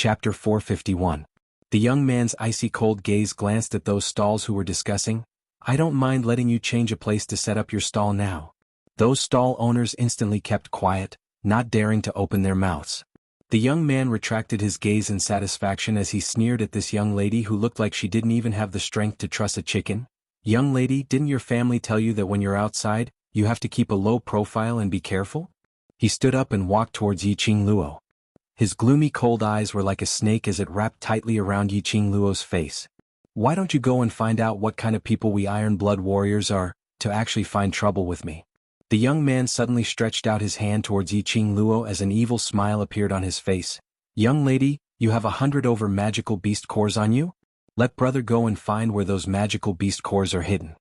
Chapter 451. The young man's icy cold gaze glanced at those stalls who were discussing. I don't mind letting you change a place to set up your stall now. Those stall owners instantly kept quiet, not daring to open their mouths. The young man retracted his gaze in satisfaction as he sneered at this young lady who looked like she didn't even have the strength to truss a chicken. Young lady, didn't your family tell you that when you're outside, you have to keep a low profile and be careful? He stood up and walked towards Yiqingluo. His gloomy cold eyes were like a snake as it wrapped tightly around Yiqingluo's face. Why don't you go and find out what kind of people we Iron Blood warriors are, to actually find trouble with me? The young man suddenly stretched out his hand towards Yiqingluo as an evil smile appeared on his face. Young lady, you have 100 over magical beast cores on you? Let brother go and find where those magical beast cores are hidden.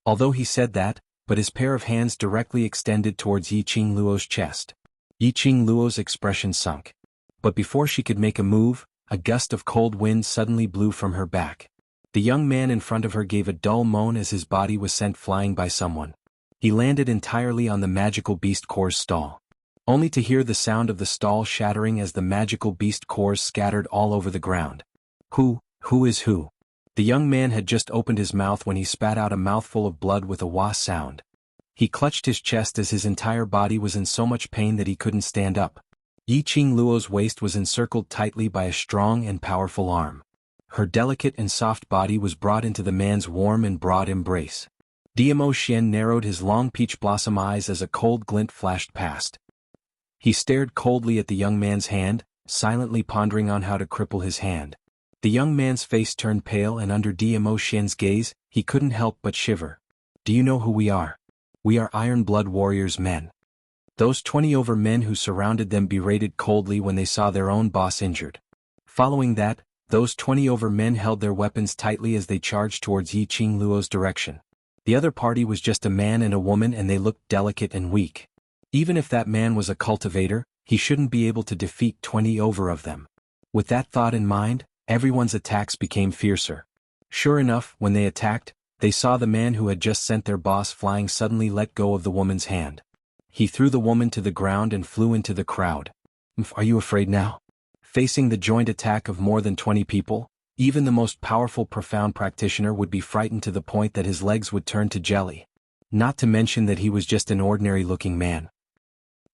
Although he said that, but his pair of hands directly extended towards Yiqingluo's chest. Yiqingluo's expression sunk. But before she could make a move, a gust of cold wind suddenly blew from her back. The young man in front of her gave a dull moan as his body was sent flying by someone. He landed entirely on the magical beast core's stall. Only to hear the sound of the stall shattering as the magical beast cores scattered all over the ground. Who is who? The young man had just opened his mouth when he spat out a mouthful of blood with a wah sound. He clutched his chest as his entire body was in so much pain that he couldn't stand up. Yiqingluo's waist was encircled tightly by a strong and powerful arm. Her delicate and soft body was brought into the man's warm and broad embrace. Diamo Xian narrowed his long peach blossom eyes as a cold glint flashed past. He stared coldly at the young man's hand, silently pondering on how to cripple his hand. The young man's face turned pale and under Diamo Xian's gaze, he couldn't help but shiver. Do you know who we are? We are Iron Blood Warriors men. Those 20 over men who surrounded them berated coldly when they saw their own boss injured. Following that, those 20 over men held their weapons tightly as they charged towards Yiqingluo's direction. The other party was just a man and a woman and they looked delicate and weak. Even if that man was a cultivator, he shouldn't be able to defeat 20 over of them. With that thought in mind, everyone's attacks became fiercer. Sure enough, when they attacked, they saw the man who had just sent their boss flying suddenly let go of the woman's hand. He threw the woman to the ground and flew into the crowd. Are you afraid now? Facing the joint attack of more than 20 people, even the most powerful profound practitioner would be frightened to the point that his legs would turn to jelly. Not to mention that he was just an ordinary-looking man.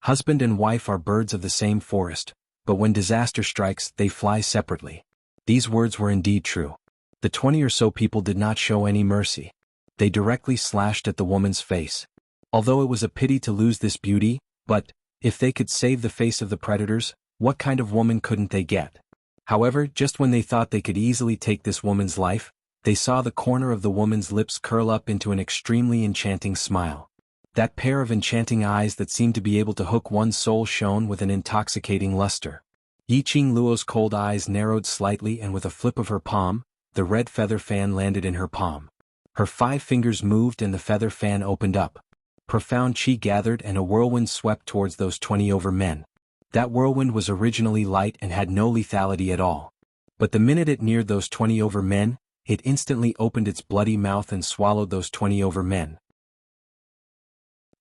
Husband and wife are birds of the same forest, but when disaster strikes, they fly separately. These words were indeed true. The 20 or so people did not show any mercy. They directly slashed at the woman's face. Although it was a pity to lose this beauty, but, if they could save the face of the predators, what kind of woman couldn't they get? However, just when they thought they could easily take this woman's life, they saw the corner of the woman's lips curl up into an extremely enchanting smile. That pair of enchanting eyes that seemed to be able to hook one's soul shone with an intoxicating luster. Yiqingluo's cold eyes narrowed slightly and with a flip of her palm, the red feather fan landed in her palm. Her 5 fingers moved and the feather fan opened up. Profound chi gathered and a whirlwind swept towards those 20 over men. That whirlwind was originally light and had no lethality at all. But the minute it neared those 20 over men, it instantly opened its bloody mouth and swallowed those 20 over men.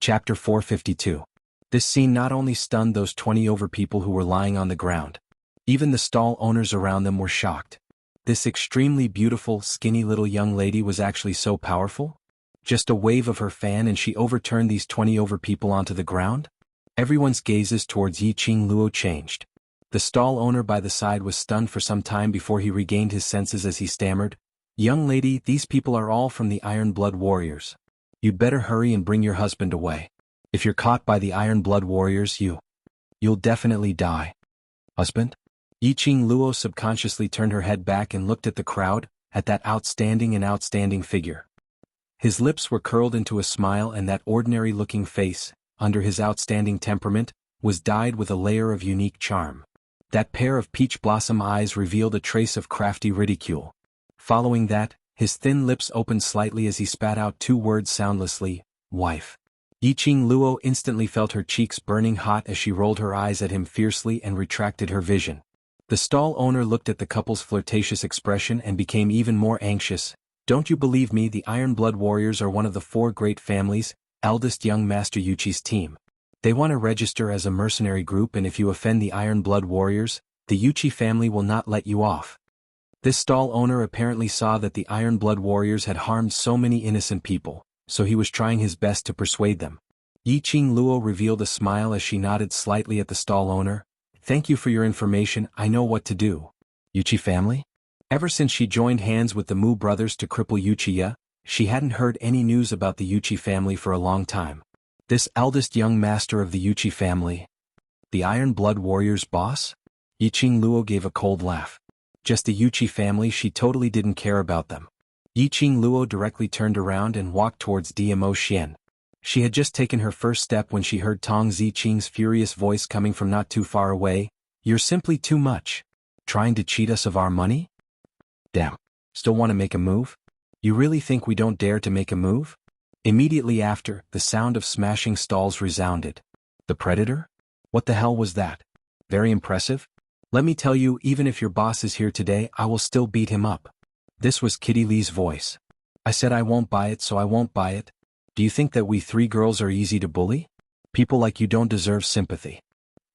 Chapter 452. This scene not only stunned those 20 over people who were lying on the ground. Even the stall owners around them were shocked. This extremely beautiful, skinny little young lady was actually so powerful? Just a wave of her fan and she overturned these 20 over people onto the ground? Everyone's gazes towards Yiqingluo changed. The stall owner by the side was stunned for some time before he regained his senses as he stammered, "Young lady, these people are all from the Iron Blood Warriors. You'd better hurry and bring your husband away. If you're caught by the Iron Blood Warriors, you'll definitely die." Husband? Yiqingluo subconsciously turned her head back and looked at the crowd, at that outstanding figure. His lips were curled into a smile and that ordinary-looking face, under his outstanding temperament, was dyed with a layer of unique charm. That pair of peach blossom eyes revealed a trace of crafty ridicule. Following that, his thin lips opened slightly as he spat out 2 words soundlessly, "Wife." Yiqingluo instantly felt her cheeks burning hot as she rolled her eyes at him fiercely and retracted her vision. The stall owner looked at the couple's flirtatious expression and became even more anxious. "Don't you believe me? The Iron Blood Warriors are one of the 4 great families, eldest young Master Yuchi's team. They want to register as a mercenary group and if you offend the Iron Blood Warriors, The Yuchi family will not let you off. This stall owner apparently saw that the Iron Blood warriors had harmed so many innocent people, so he was trying his best to persuade them. Yiqing Luo revealed a smile as she nodded slightly at the stall owner. Thank you for your information, I know what to do. Yuchi family? Ever since she joined hands with the Mu brothers to cripple wuxia, she hadn't heard any news about the Yuchi family for a long time. This eldest young master of the Yuchi family? The Iron Blood warriors' boss? Yiqing Luo gave a cold laugh. Just the Yuchi family, she totally didn't care about them. Yiqing Luo directly turned around and walked towards Dmo Xian. She had just taken her first step when she heard Tong Ziqing's furious voice coming from not too far away. You're simply too much. Trying to cheat us of our money? Damn. Still want to make a move? You really think we don't dare to make a move? Immediately after, the sound of smashing stalls resounded. The predator? What the hell was that? Very impressive. Let me tell you, even if your boss is here today, I will still beat him up. This was Kitty Lee's voice. I said I won't buy it, so I won't buy it. Do you think that we three girls are easy to bully? People like you don't deserve sympathy.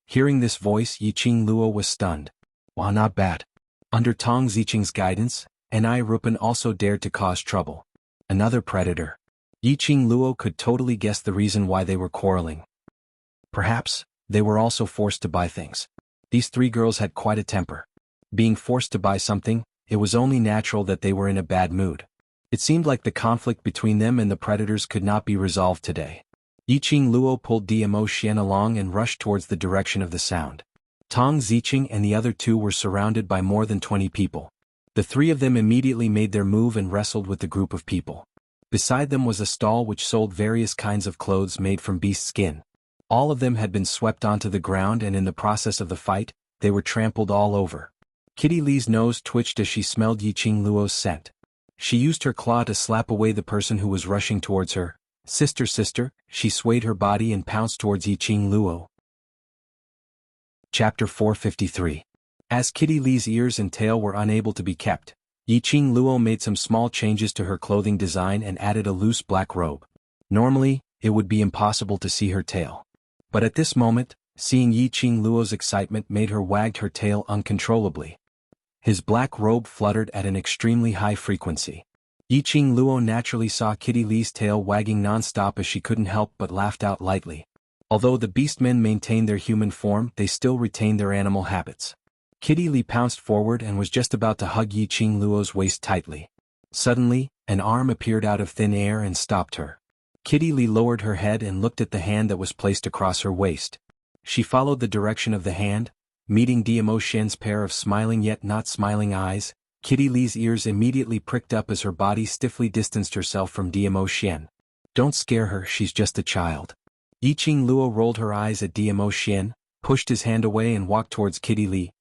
Hearing this voice, Yiqing Luo was stunned. Wow, not bad. Under Tong Ziqing's guidance, Ai Rupin also dared to cause trouble. Another predator. Yiqing Luo could totally guess the reason why they were quarreling. Perhaps, they were also forced to buy things. These three girls had quite a temper. Being forced to buy something, it was only natural that they were in a bad mood. It seemed like the conflict between them and the predators could not be resolved today. Yiqing Luo pulled Dmo Xian along and rushed towards the direction of the sound. Tong Ziqing and the other two were surrounded by more than 20 people. The three of them immediately made their move and wrestled with the group of people. Beside them was a stall which sold various kinds of clothes made from beast skin. All of them had been swept onto the ground, and in the process of the fight, they were trampled all over. Kitty Lee's nose twitched as she smelled Yiqing Luo's scent. She used her claw to slap away the person who was rushing towards her. Sister, she swayed her body and pounced towards Yiqing Luo. Chapter 453. As Kitty Lee's ears and tail were unable to be kept, Yiqing Luo made some small changes to her clothing design and added a loose black robe. Normally, it would be impossible to see her tail. But at this moment, seeing Yiqing Luo's excitement made her wag her tail uncontrollably. His black robe fluttered at an extremely high frequency. Yiqing Luo naturally saw Kitty Lee's tail wagging non-stop as she couldn't help but laughed out lightly. Although the beastmen maintained their human form, they still retained their animal habits. Kitty Lee pounced forward and was just about to hug Yiqing Luo's waist tightly. Suddenly, an arm appeared out of thin air and stopped her. Kitty Lee lowered her head and looked at the hand that was placed across her waist. She followed the direction of the hand, meeting Dmo Xian's pair of smiling yet not smiling eyes. Kitty Lee's ears immediately pricked up as her body stiffly distanced herself from Dmo Xian. Don't scare her, she's just a child. Yiqing Luo rolled her eyes at Dmo Xian, pushed his hand away and walked towards Kitty Lee.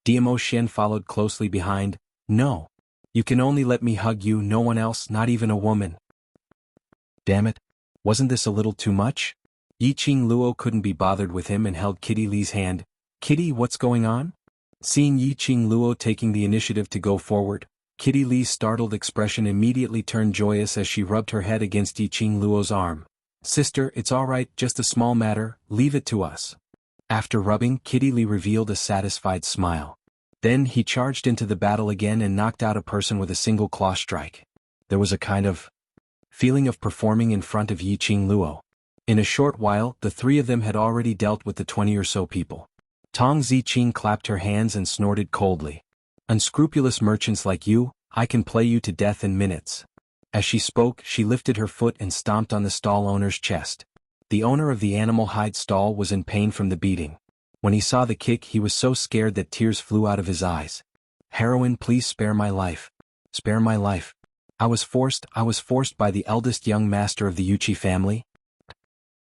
Dmo Xian followed closely behind. No. You can only let me hug you, no one else, not even a woman. Damn it. Wasn't this a little too much? Yiqing Luo couldn't be bothered with him and held Kitty Lee's hand. Kitty, what's going on? Seeing Yiqing Luo taking the initiative to go forward, Kitty Lee's startled expression immediately turned joyous as she rubbed her head against Yiqing Luo's arm. Sister, it's all right, just a small matter, leave it to us. After rubbing, Kitty Lee revealed a satisfied smile. Then he charged into the battle again and knocked out a person with a single claw strike. There was a kind of feeling of performing in front of Yiqing Luo. In a short while, the three of them had already dealt with the 20 or so people. Tong Ziqing clapped her hands and snorted coldly. Unscrupulous merchants like you, I can play you to death in minutes. As she spoke, she lifted her foot and stomped on the stall owner's chest. The owner of the animal hide stall was in pain from the beating. When he saw the kick, he was so scared that tears flew out of his eyes. Heroine, please spare my life. Spare my life. I was forced by the eldest young master of the Yuchi family.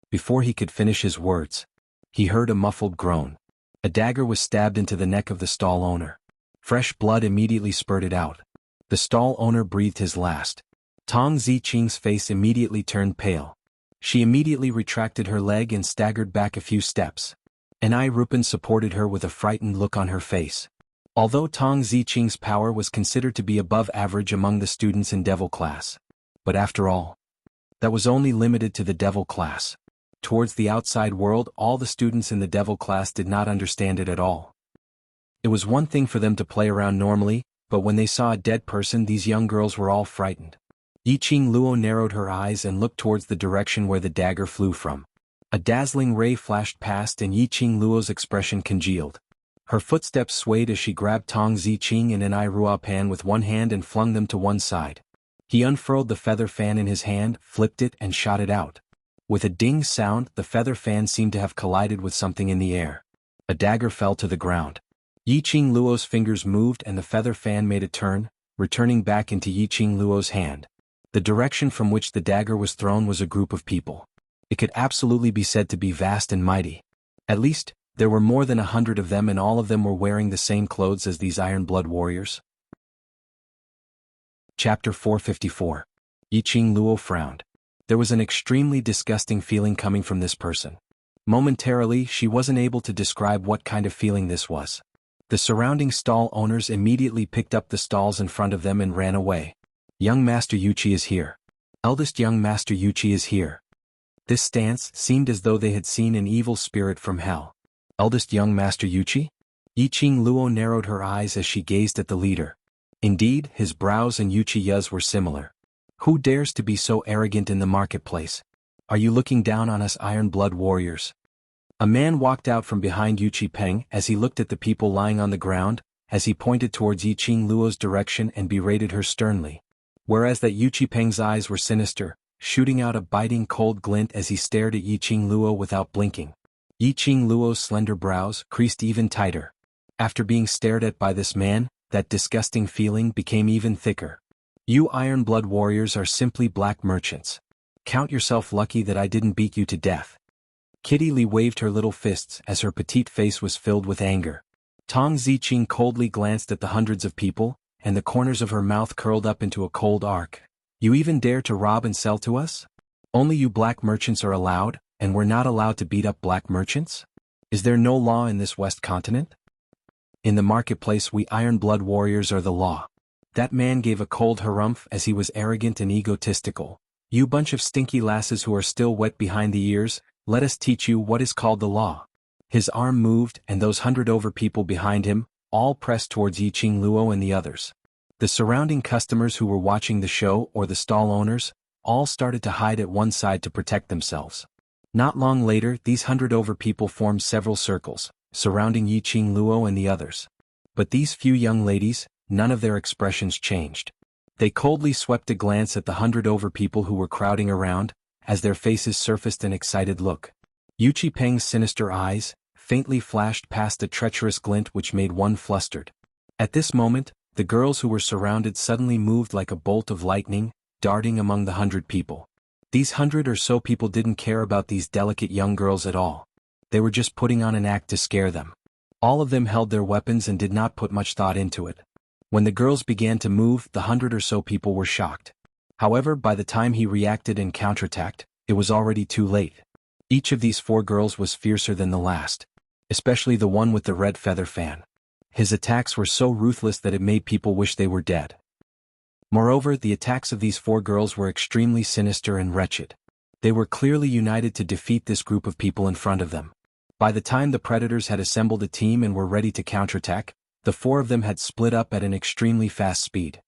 Before he could finish his words, he heard a muffled groan. A dagger was stabbed into the neck of the stall owner. Fresh blood immediately spurted out. The stall owner breathed his last. Tong Ziqing's face immediately turned pale. She immediately retracted her leg and staggered back a few steps. Ai Rupin supported her with a frightened look on her face. Although Tong Ziqing's power was considered to be above average among the students in Devil class. But after all, that was only limited to the Devil class. Towards the outside world, all the students in the Devil class did not understand it at all. It was one thing for them to play around normally, but when they saw a dead person, these young girls were all frightened. Xianxia narrowed her eyes and looked towards the direction where the dagger flew from. A dazzling ray flashed past and Xianxia's expression congealed. Her footsteps swayed as she grabbed Tong Ziqing and an Iruapan with one hand and flung them to one side. He unfurled the feather fan in his hand, flipped it and shot it out. With a ding sound, the feather fan seemed to have collided with something in the air. A dagger fell to the ground. Xianxia's fingers moved and the feather fan made a turn, returning back into Xianxia's hand. The direction from which the dagger was thrown was a group of people. It could absolutely be said to be vast and mighty. At least, there were more than 100 of them and all of them were wearing the same clothes as these Iron Blood warriors. Chapter 454. Xianxia frowned. There was an extremely disgusting feeling coming from this person. Momentarily, she wasn't able to describe what kind of feeling this was. The surrounding stall owners immediately picked up the stalls in front of them and ran away. Young Master Yuchi is here. Eldest young Master Yuchi is here. This stance seemed as though they had seen an evil spirit from hell. Eldest young Master Yuchi? Xianxia narrowed her eyes as she gazed at the leader. Indeed, his brows and Yuchiya's were similar. Who dares to be so arrogant in the marketplace? Are you looking down on us Iron Blood warriors? A man walked out from behind Yuchi Peng as he looked at the people lying on the ground, as he pointed towards Xianxia's direction and berated her sternly. Whereas that Yuchi Peng's eyes were sinister, shooting out a biting cold glint as he stared at Xianxia without blinking. Xianxia's slender brows creased even tighter. After being stared at by this man, that disgusting feeling became even thicker. You Iron Blood warriors are simply black merchants. Count yourself lucky that I didn't beat you to death. Kitty Lee waved her little fists as her petite face was filled with anger. Tong Ziqing coldly glanced at the hundreds of people, and the corners of her mouth curled up into a cold arc. You even dare to rob and sell to us? Only you black merchants are allowed, and we're not allowed to beat up black merchants? Is there no law in this West continent? In the marketplace we Iron Blood warriors are the law. That man gave a cold harumph as he was arrogant and egotistical. You bunch of stinky lasses who are still wet behind the ears, let us teach you what is called the law. His arm moved and those 100 over people behind him, all pressed towards Xianxia and the others. The surrounding customers who were watching the show or the stall owners, all started to hide at one side to protect themselves. Not long later these 100 over people formed several circles, surrounding Xianxia and the others. But these few young ladies, none of their expressions changed. They coldly swept a glance at the 100 over people who were crowding around, as their faces surfaced an excited look. Yuchi Peng's sinister eyes faintly flashed past a treacherous glint which made one flustered. At this moment, the girls who were surrounded suddenly moved like a bolt of lightning, darting among the 100 people. These 100 or so people didn't care about these delicate young girls at all. They were just putting on an act to scare them. All of them held their weapons and did not put much thought into it. When the girls began to move, the 100 or so people were shocked. However, by the time he reacted and counterattacked, it was already too late. Each of these 4 girls was fiercer than the last. Especially the one with the red feather fan. His attacks were so ruthless that it made people wish they were dead. Moreover, the attacks of these 4 girls were extremely sinister and wretched. They were clearly united to defeat this group of people in front of them. By the time the predators had assembled a team and were ready to counterattack, the 4 of them had split up at an extremely fast speed.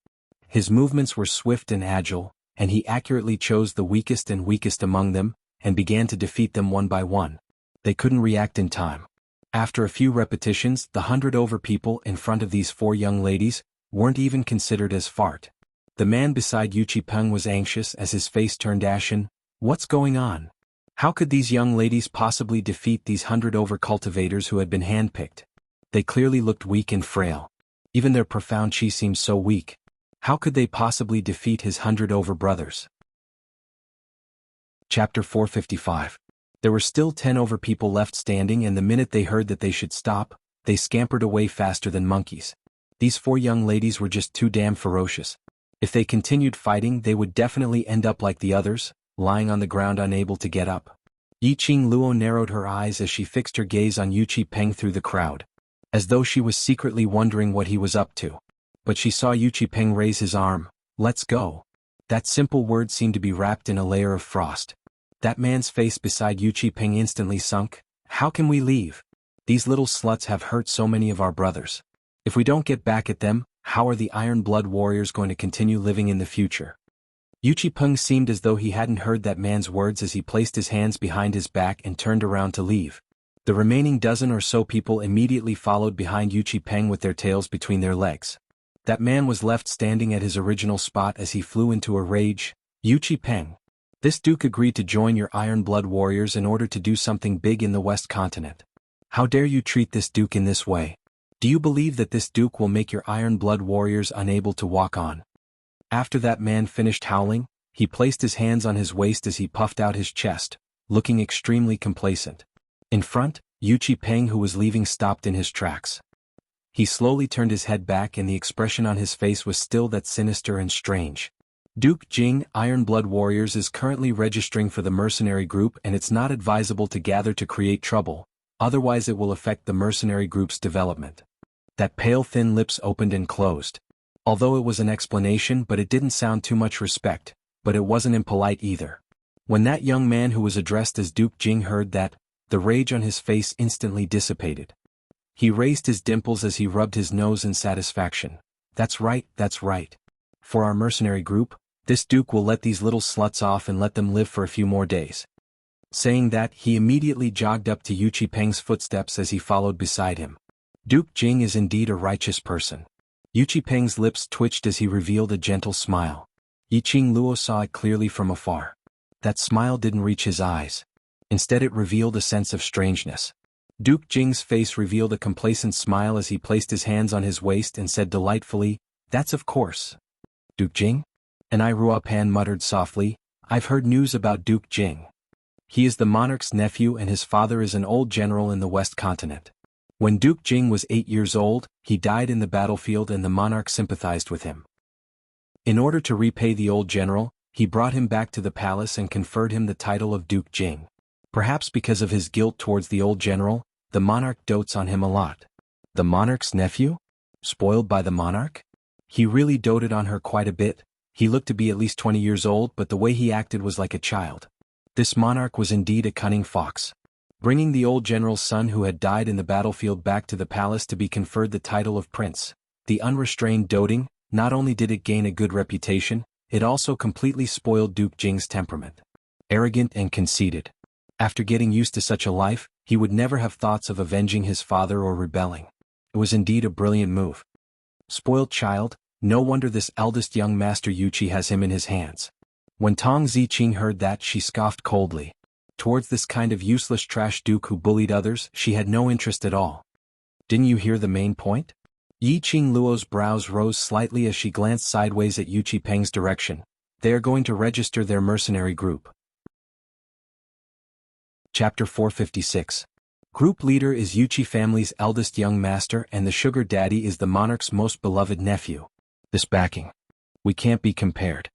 His movements were swift and agile, and he accurately chose the weakest and weakest among them, and began to defeat them one by one. They couldn't react in time. After a few repetitions, the 100 over people in front of these 4 young ladies weren't even considered as fart. The man beside Yuchi Peng was anxious as his face turned ashen. What's going on? How could these young ladies possibly defeat these 100 over cultivators who had been handpicked? They clearly looked weak and frail. Even their profound chi seemed so weak. How could they possibly defeat his 100 over brothers? Chapter 455. There were still 10 over people left standing, and the minute they heard that they should stop, they scampered away faster than monkeys. These 4 young ladies were just too damn ferocious. If they continued fighting, they would definitely end up like the others, lying on the ground unable to get up. Xianxia narrowed her eyes as she fixed her gaze on Yuchi Peng through the crowd, as though she was secretly wondering what he was up to. But she saw Yuchi Peng raise his arm. Let's go. That simple word seemed to be wrapped in a layer of frost. That man's face beside Yuchi Peng instantly sunk. How can we leave? These little sluts have hurt so many of our brothers. If we don't get back at them, how are the Iron Blood warriors going to continue living in the future? Peng seemed as though he hadn't heard that man's words as he placed his hands behind his back and turned around to leave. The remaining dozen or so people immediately followed behind Peng with their tails between their legs. That man was left standing at his original spot as he flew into a rage. Peng. This duke agreed to join your Iron Blood warriors in order to do something big in the West Continent. How dare you treat this duke in this way? Do you believe that this duke will make your Iron Blood warriors unable to walk on? After that man finished howling, he placed his hands on his waist as he puffed out his chest, looking extremely complacent. In front, Peng, who was leaving, stopped in his tracks. He slowly turned his head back and the expression on his face was still that sinister and strange. Duke Jing, Iron Blood Warriors, is currently registering for the mercenary group and it's not advisable to gather to create trouble, otherwise it will affect the mercenary group's development. That pale thin lips opened and closed. Although it was an explanation, but it didn't sound too much respect, but it wasn't impolite either. When that young man who was addressed as Duke Jing heard that, the rage on his face instantly dissipated. He raised his dimples as he rubbed his nose in satisfaction. That's right, that's right. For our mercenary group, this duke will let these little sluts off and let them live for a few more days. Saying that, he immediately jogged up to Peng's footsteps as he followed beside him. Duke Jing is indeed a righteous person. Peng's lips twitched as he revealed a gentle smile. Yiqing Luo saw it clearly from afar. That smile didn't reach his eyes. Instead it revealed a sense of strangeness. Duke Jing's face revealed a complacent smile as he placed his hands on his waist and said delightfully, "That's of course." "Duke Jing?" And Ruopan muttered softly, "I've heard news about Duke Jing. He is the monarch's nephew and his father is an old general in the West Continent. When Duke Jing was 8 years old, he died in the battlefield and the monarch sympathized with him. In order to repay the old general, he brought him back to the palace and conferred him the title of Duke Jing. Perhaps because of his guilt towards the old general, the monarch dotes on him a lot." The monarch's nephew? Spoiled by the monarch? He really doted on her quite a bit. He looked to be at least 20 years old, but the way he acted was like a child. This monarch was indeed a cunning fox. Bringing the old general's son who had died in the battlefield back to the palace to be conferred the title of prince. The unrestrained doting, not only did it gain a good reputation, it also completely spoiled Duke Jing's temperament. Arrogant and conceited. After getting used to such a life, he would never have thoughts of avenging his father or rebelling. It was indeed a brilliant move. Spoiled child, no wonder this eldest young master Yuchi has him in his hands. When Tong Ziqing heard that, she scoffed coldly. Towards this kind of useless trash duke who bullied others, she had no interest at all. Didn't you hear the main point? Yiqing Luo's brows rose slightly as she glanced sideways at Peng's direction. They are going to register their mercenary group. Chapter 456. Group leader is Yuchi family's eldest young master and the sugar daddy is the monarch's most beloved nephew. This backing. We can't be compared.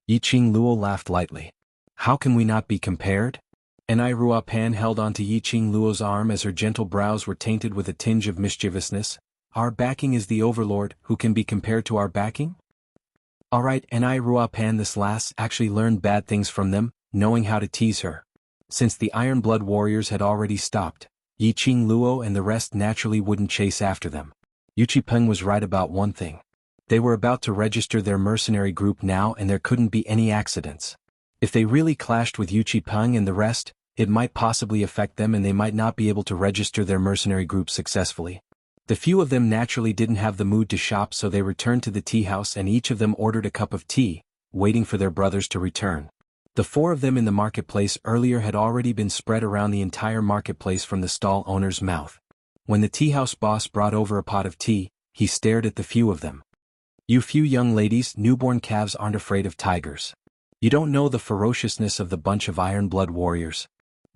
Yiqing Luo laughed lightly. How can we not be compared? And Ruopan held onto Yiqing Luo's arm as her gentle brows were tainted with a tinge of mischievousness. Our backing is the overlord, who can be compared to our backing? Alright, and Ruopan, this lass actually learned bad things from them, knowing how to tease her. Since the Iron Blood warriors had already stopped, Yiqing Luo and the rest naturally wouldn't chase after them. Peng was right about one thing. They were about to register their mercenary group now and there couldn't be any accidents. If they really clashed with Peng and the rest, it might possibly affect them and they might not be able to register their mercenary group successfully. The few of them naturally didn't have the mood to shop, so they returned to the tea house and each of them ordered a cup of tea, waiting for their brothers to return. The 4 of them in the marketplace earlier had already been spread around the entire marketplace from the stall owner's mouth. When the tea house boss brought over a pot of tea, he stared at the few of them. You few young ladies, newborn calves aren't afraid of tigers. You don't know the ferociousness of the bunch of Iron Blood warriors.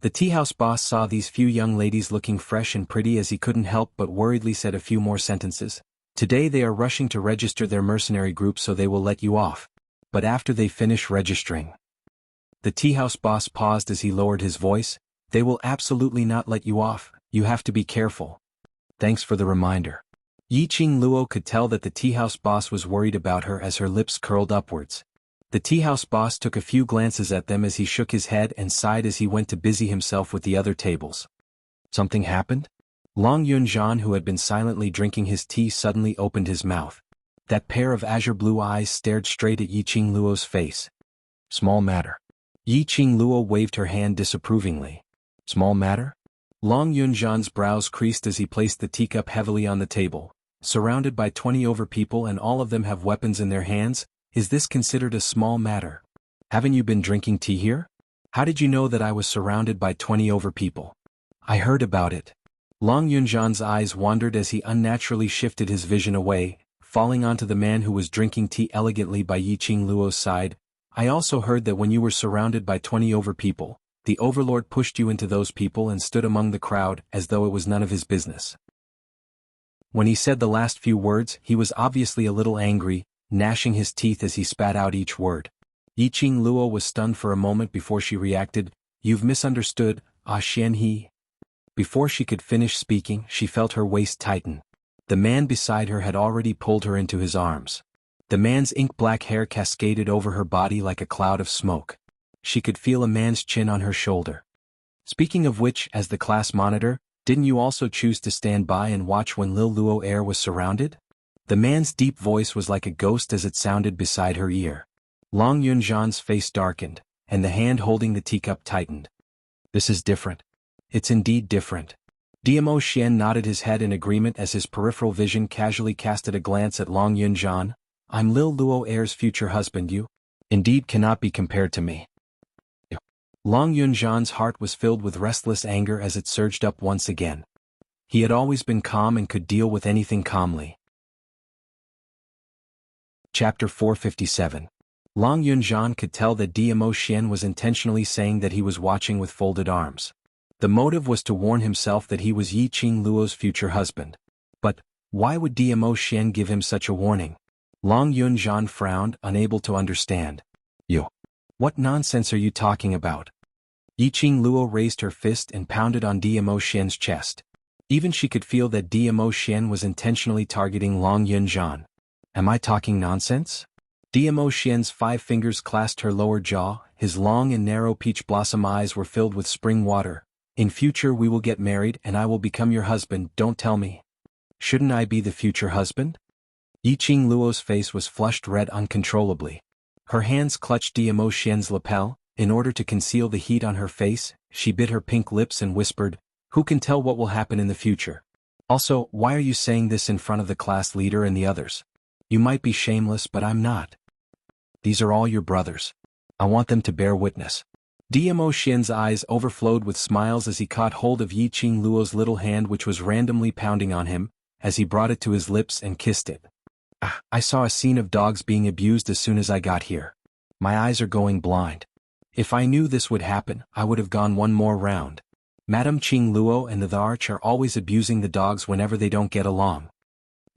The tea house boss saw these few young ladies looking fresh and pretty as he couldn't help but worriedly said a few more sentences. Today they are rushing to register their mercenary group so they will let you off. But after they finish registering. The tea house boss paused as he lowered his voice. They will absolutely not let you off, you have to be careful. Thanks for the reminder. Yiqing Luo could tell that the tea house boss was worried about her as her lips curled upwards. The tea house boss took a few glances at them as he shook his head and sighed as he went to busy himself with the other tables. Something happened? Long Yunzhan, who had been silently drinking his tea, suddenly opened his mouth. That pair of azure blue eyes stared straight at Yiqing Luo's face. Small matter. Yiqing Luo waved her hand disapprovingly. Small matter? Long Yunzhan's brows creased as he placed the teacup heavily on the table. Surrounded by 20 over people and all of them have weapons in their hands, is this considered a small matter? Haven't you been drinking tea here? How did you know that I was surrounded by 20 over people? I heard about it. Long Yunzhan's eyes wandered as he unnaturally shifted his vision away, falling onto the man who was drinking tea elegantly by Yiqing Luo's side. I also heard that when you were surrounded by 20 over people, the overlord pushed you into those people and stood among the crowd as though it was none of his business. When he said the last few words, he was obviously a little angry, gnashing his teeth as he spat out each word. Yiqing Luo was stunned for a moment before she reacted. You've misunderstood, xianxia. Before she could finish speaking, she felt her waist tighten. The man beside her had already pulled her into his arms. The man's ink-black hair cascaded over her body like a cloud of smoke. She could feel a man's chin on her shoulder. Speaking of which, as the class monitor, didn't you also choose to stand by and watch when Lil Luo Air was surrounded? The man's deep voice was like a ghost as it sounded beside her ear. Long Yunzhan's face darkened, and the hand holding the teacup tightened. This is different. It's indeed different. Diamo Xian nodded his head in agreement as his peripheral vision casually casted a glance at Long Yunzhan. I'm Lil Luo Air's future husband. You, indeed, cannot be compared to me. Long Yunzhan's heart was filled with restless anger as it surged up once again. He had always been calm and could deal with anything calmly. Chapter 457. Long Yunzhan could tell that Diamo Xian was intentionally saying that he was watching with folded arms. The motive was to warn himself that he was Yiqing Luo's future husband. But why would Diamo Xian give him such a warning? Long Yunzhan frowned, unable to understand. You. What nonsense are you talking about? Yiqing Luo raised her fist and pounded on Diamo Xian's chest. Even she could feel that Diamo Xian was intentionally targeting Long Yunzhan. Am I talking nonsense? Diamo Xian's 5 fingers clasped her lower jaw, his long and narrow peach blossom eyes were filled with spring water. In future we will get married and I will become your husband, don't tell me. Shouldn't I be the future husband? Yiqing Luo's face was flushed red uncontrollably. Her hands clutched Diamo Xian's lapel. In order to conceal the heat on her face, she bit her pink lips and whispered, who can tell what will happen in the future? Also, why are you saying this in front of the class leader and the others? You might be shameless, but I'm not. These are all your brothers. I want them to bear witness. Diamo Xian's eyes overflowed with smiles as he caught hold of Yiqing Luo's little hand, which was randomly pounding on him, as he brought it to his lips and kissed it. I saw a scene of dogs being abused as soon as I got here. My eyes are going blind. If I knew this would happen, I would have gone one more round. Madame Qing Luo and the Arch are always abusing the dogs whenever they don't get along.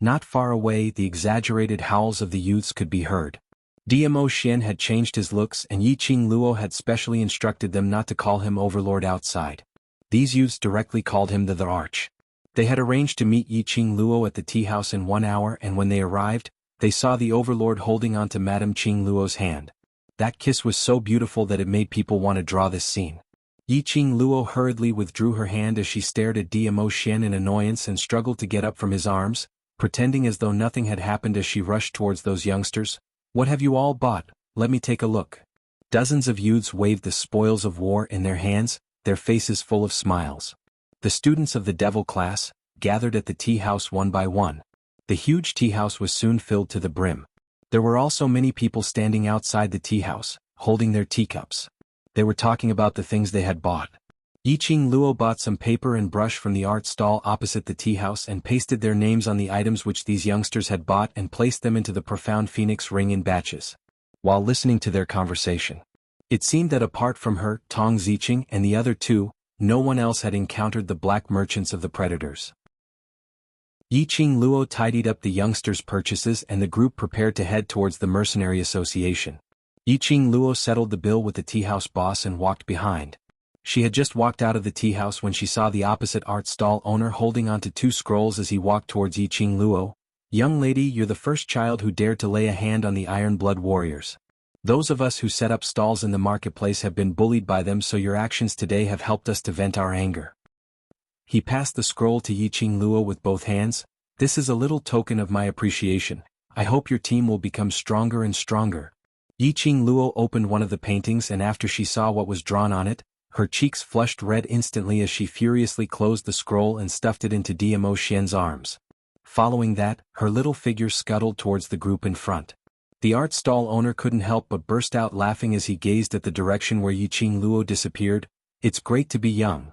Not far away, the exaggerated howls of the youths could be heard. Diamo Xian had changed his looks and Yiqing Luo had specially instructed them not to call him Overlord outside. These youths directly called him the Arch. They had arranged to meet Yiqing Luo at the tea house in 1 hour, and when they arrived, they saw the Overlord holding onto Madame Qing Luo's hand. That kiss was so beautiful that it made people want to draw this scene. Yiqing Luo hurriedly withdrew her hand as she stared at Diamo Xian in annoyance and struggled to get up from his arms, pretending as though nothing had happened as she rushed towards those youngsters. What have you all bought? Let me take a look. Dozens of youths waved the spoils of war in their hands, their faces full of smiles. The students of the devil class gathered at the tea house one by one. The huge tea house was soon filled to the brim. There were also many people standing outside the tea house, holding their teacups. They were talking about the things they had bought. Yiqing Luo bought some paper and brush from the art stall opposite the tea house and pasted their names on the items which these youngsters had bought and placed them into the profound phoenix ring in batches. While listening to their conversation, it seemed that apart from her, Tong Ziqing, and the other two, no one else had encountered the black merchants of the predators. Yiqing Luo tidied up the youngsters' purchases and the group prepared to head towards the mercenary association. Yiqing Luo settled the bill with the tea house boss and walked behind. She had just walked out of the tea house when she saw the opposite art stall owner holding onto 2 scrolls as he walked towards Yiqing Luo. Young lady, you're the first child who dared to lay a hand on the Iron Blood warriors. Those of us who set up stalls in the marketplace have been bullied by them, so your actions today have helped us to vent our anger. He passed the scroll to Yiqing Luo with both hands. "This is a little token of my appreciation. I hope your team will become stronger and stronger." Yiqing Luo opened one of the paintings, and after she saw what was drawn on it, her cheeks flushed red instantly as she furiously closed the scroll and stuffed it into Diamo Xian's arms. Following that, her little figure scuttled towards the group in front. The art stall owner couldn't help but burst out laughing as he gazed at the direction where Yiqing Luo disappeared. "It's great to be young."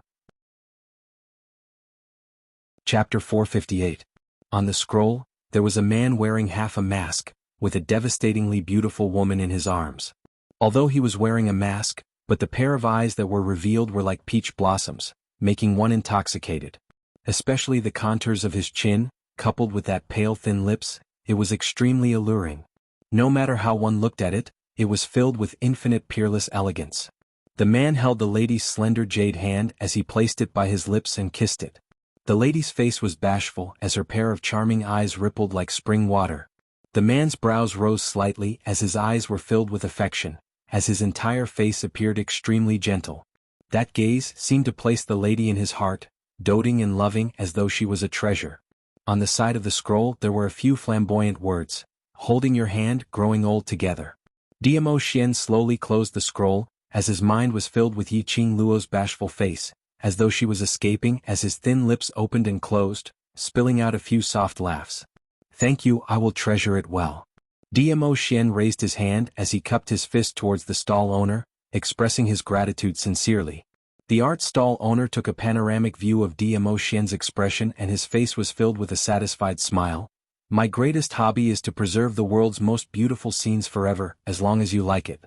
Chapter 458. On the scroll, there was a man wearing half a mask, with a devastatingly beautiful woman in his arms. Although he was wearing a mask, but the pair of eyes that were revealed were like peach blossoms, making one intoxicated. Especially the contours of his chin, coupled with that pale thin lips, it was extremely alluring. No matter how one looked at it, it was filled with infinite peerless elegance. The man held the lady's slender jade hand as he placed it by his lips and kissed it. The lady's face was bashful as her pair of charming eyes rippled like spring water. The man's brows rose slightly as his eyes were filled with affection, as his entire face appeared extremely gentle. That gaze seemed to place the lady in his heart, doting and loving as though she was a treasure. On the side of the scroll there were a few flamboyant words: "Holding your hand, growing old together." Diamo Xian slowly closed the scroll, as his mind was filled with Yiqing Luo's bashful face, as though she was escaping as his thin lips opened and closed, spilling out a few soft laughs. "Thank you, I will treasure it well." Diamo Xian raised his hand as he cupped his fist towards the stall owner, expressing his gratitude sincerely. The art stall owner took a panoramic view of Diamo Xian's expression and his face was filled with a satisfied smile. "My greatest hobby is to preserve the world's most beautiful scenes forever, as long as you like it."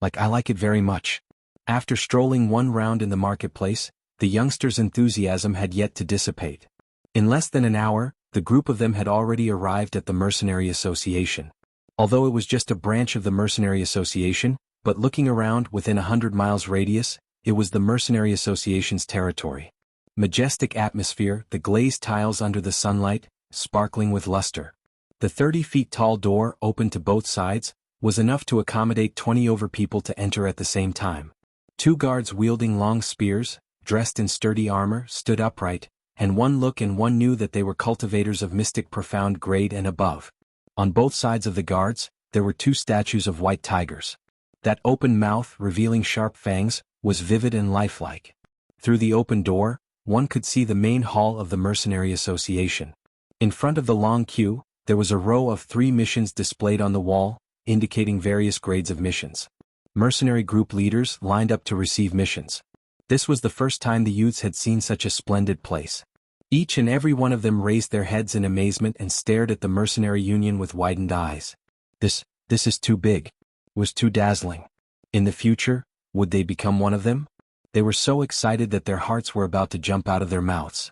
"Like I like it very much." After strolling one round in the marketplace, the youngsters' enthusiasm had yet to dissipate. In less than an hour, the group of them had already arrived at the Mercenary Association. Although it was just a branch of the Mercenary Association, but looking around within 100 miles radius, it was the Mercenary Association's territory. Majestic atmosphere, the glazed tiles under the sunlight, sparkling with luster. The 30 feet tall door, open to both sides, was enough to accommodate 20 over people to enter at the same time. 2 guards wielding long spears, dressed in sturdy armor, stood upright, and one look and one knew that they were cultivators of mystic profound grade and above. On both sides of the guards, there were 2 statues of white tigers. That open mouth, revealing sharp fangs, was vivid and lifelike. Through the open door, one could see the main hall of the Mercenary Association. In front of the long queue, there was a row of 3 missions displayed on the wall, indicating various grades of missions. Mercenary group leaders lined up to receive missions. This was the first time the youths had seen such a splendid place. Each and every one of them raised their heads in amazement and stared at the Mercenary Union with widened eyes. This is too big. It was too dazzling. In the future, would they become one of them? They were so excited that their hearts were about to jump out of their mouths.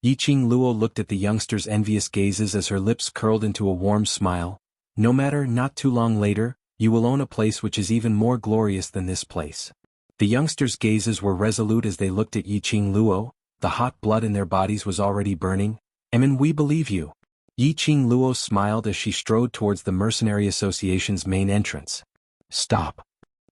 Yiqing Luo looked at the youngsters' envious gazes as her lips curled into a warm smile. "No matter, not too long later, you will own a place which is even more glorious than this place." The youngsters' gazes were resolute as they looked at Yiqing Luo. The hot blood in their bodies was already burning. We believe you." Yiqing Luo smiled as she strode towards the Mercenary Association's main entrance. "Stop."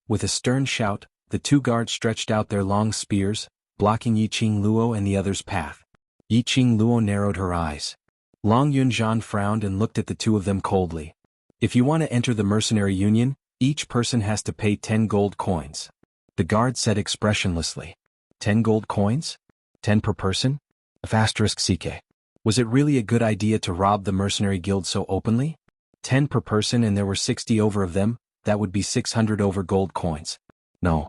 With a stern shout, the 2 guards stretched out their long spears, blocking Yiqing Luo and the others' path. Yiqing Luo narrowed her eyes. Long Yunzhan frowned and looked at the 2 of them coldly. "If you want to enter the Mercenary Union, each person has to pay 10 gold coins." The guard said expressionlessly. 10 gold coins? 10 per person? *CK. Was it really a good idea to rob the mercenary guild so openly? 10 per person and there were 60 over of them, that would be 600 over gold coins. No.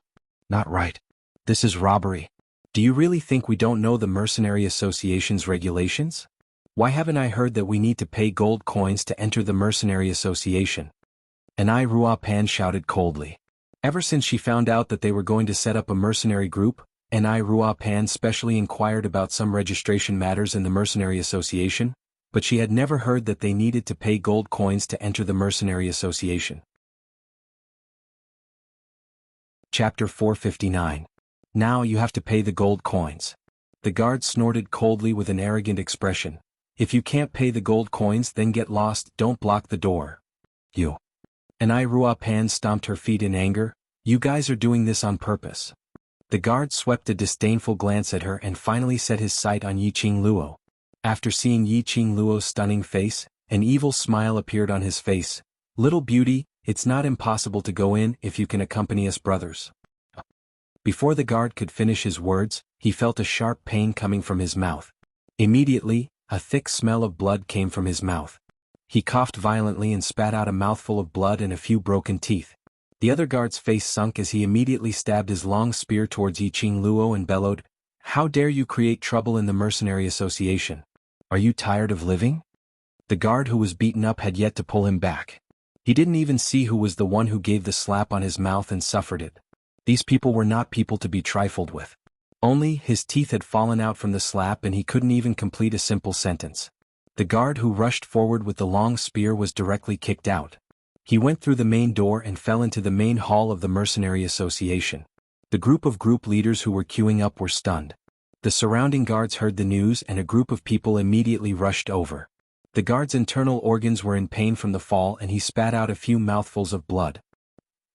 Not right. This is robbery. Do you really think we don't know the Mercenary Association's regulations? Why haven't I heard that we need to pay gold coins to enter the Mercenary Association? Anai Ruapan shouted coldly. Ever since she found out that they were going to set up a mercenary group, Anai Ruapan specially inquired about some registration matters in the Mercenary Association, but she had never heard that they needed to pay gold coins to enter the Mercenary Association. Chapter 459. Now you have to pay the gold coins. The guard snorted coldly with an arrogant expression. If you can't pay the gold coins, then get lost, don't block the door. You. Anai Ruapan stomped her feet in anger. You guys are doing this on purpose. The guard swept a disdainful glance at her and finally set his sight on Yiqing. After seeing Yiqing's stunning face, an evil smile appeared on his face. "Little beauty, it's not impossible to go in if you can accompany us brothers." Before the guard could finish his words, he felt a sharp pain coming from his mouth. Immediately, a thick smell of blood came from his mouth. He coughed violently and spat out a mouthful of blood and a few broken teeth. The other guard's face sunk as he immediately stabbed his long spear towards Yiqing and bellowed, "How dare you create trouble in the mercenary association? Are you tired of living?" The guard who was beaten up had yet to pull him back. He didn't even see who was the one who gave the slap on his mouth and suffered it. These people were not people to be trifled with. Only, his teeth had fallen out from the slap and he couldn't even complete a simple sentence. The guard who rushed forward with the long spear was directly kicked out. He went through the main door and fell into the main hall of the mercenary association. The group leaders who were queuing up were stunned. The surrounding guards heard the news and a group of people immediately rushed over. The guard's internal organs were in pain from the fall and he spat out a few mouthfuls of blood.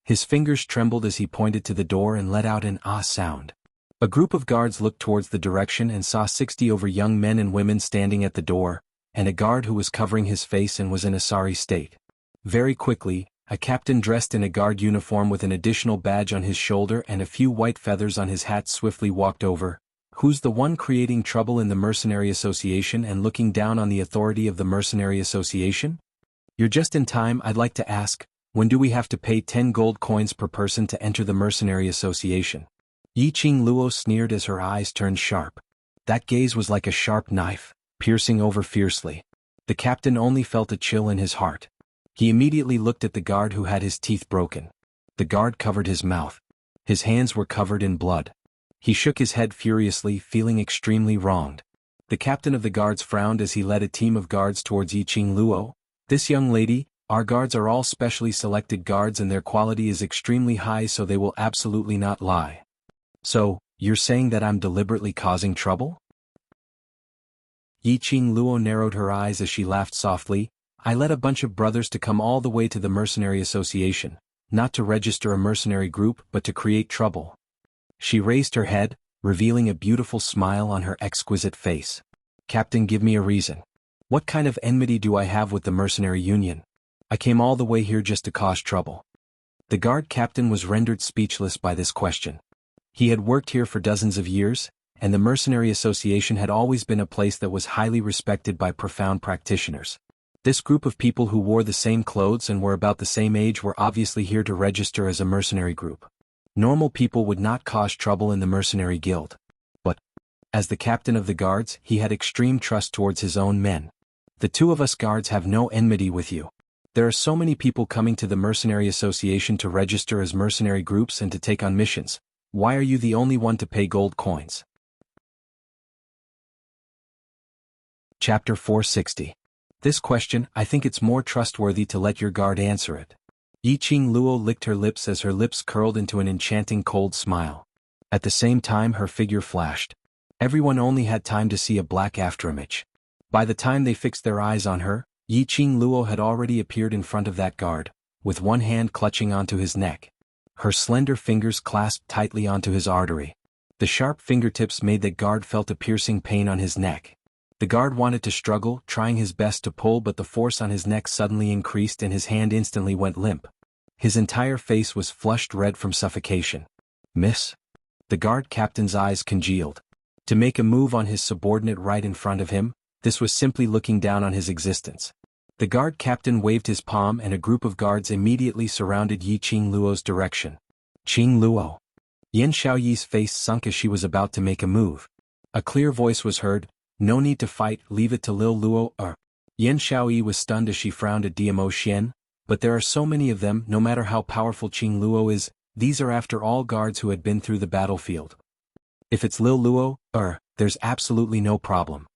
His fingers trembled as he pointed to the door and let out an "ah" sound. A group of guards looked towards the direction and saw 60 over young men and women standing at the door, and a guard who was covering his face and was in a sorry state. Very quickly, a captain dressed in a guard uniform with an additional badge on his shoulder and a few white feathers on his hat swiftly walked over. "Who's the one creating trouble in the mercenary association and looking down on the authority of the mercenary association? You're just in time. I'd like to ask, when do we have to pay 10 gold coins per person to enter the mercenary association?" Yiqing sneered as her eyes turned sharp. That gaze was like a sharp knife, piercing over fiercely. The captain only felt a chill in his heart. He immediately looked at the guard who had his teeth broken. The guard covered his mouth. His hands were covered in blood. He shook his head furiously, feeling extremely wronged. The captain of the guards frowned as he led a team of guards towards Yiqing. "This young lady, our guards are all specially selected guards and their quality is extremely high, so they will absolutely not lie." "So, you're saying that I'm deliberately causing trouble?" Yiqing narrowed her eyes as she laughed softly. "I led a bunch of brothers to come all the way to the mercenary association, not to register a mercenary group but to create trouble." She raised her head, revealing a beautiful smile on her exquisite face. "Captain, give me a reason. What kind of enmity do I have with the mercenary union? I came all the way here just to cause trouble." The guard captain was rendered speechless by this question. He had worked here for dozens of years, and the mercenary association had always been a place that was highly respected by profound practitioners. This group of people who wore the same clothes and were about the same age were obviously here to register as a mercenary group. Normal people would not cause trouble in the mercenary guild. But, as the captain of the guards, he had extreme trust towards his own men. "The two of us guards have no enmity with you. There are so many people coming to the mercenary association to register as mercenary groups and to take on missions. Why are you the only one to pay gold coins?" Chapter 460. This question, I think it's more trustworthy to let your guard answer it. Yiqing licked her lips as her lips curled into an enchanting cold smile. At the same time her figure flashed. Everyone only had time to see a black afterimage. By the time they fixed their eyes on her, Yiqing had already appeared in front of that guard, with one hand clutching onto his neck. Her slender fingers clasped tightly onto his artery. The sharp fingertips made that guard felt a piercing pain on his neck. The guard wanted to struggle, trying his best to pull, but the force on his neck suddenly increased and his hand instantly went limp. His entire face was flushed red from suffocation. "Miss?" The guard captain's eyes congealed. To make a move on his subordinate right in front of him, this was simply looking down on his existence. The guard captain waved his palm and a group of guards immediately surrounded Yiqing direction. "Qing Luo." Yan Xiaoyi's face sunk as she was about to make a move. A clear voice was heard, "No need to fight, leave it to Lil Luo or." Yan Xiaoyi was stunned as she frowned at Diamo Xian, but there are so many of them, no matter how powerful Qing Luo is, these are after all guards who had been through the battlefield. If it's Lil Luo, there's absolutely no problem.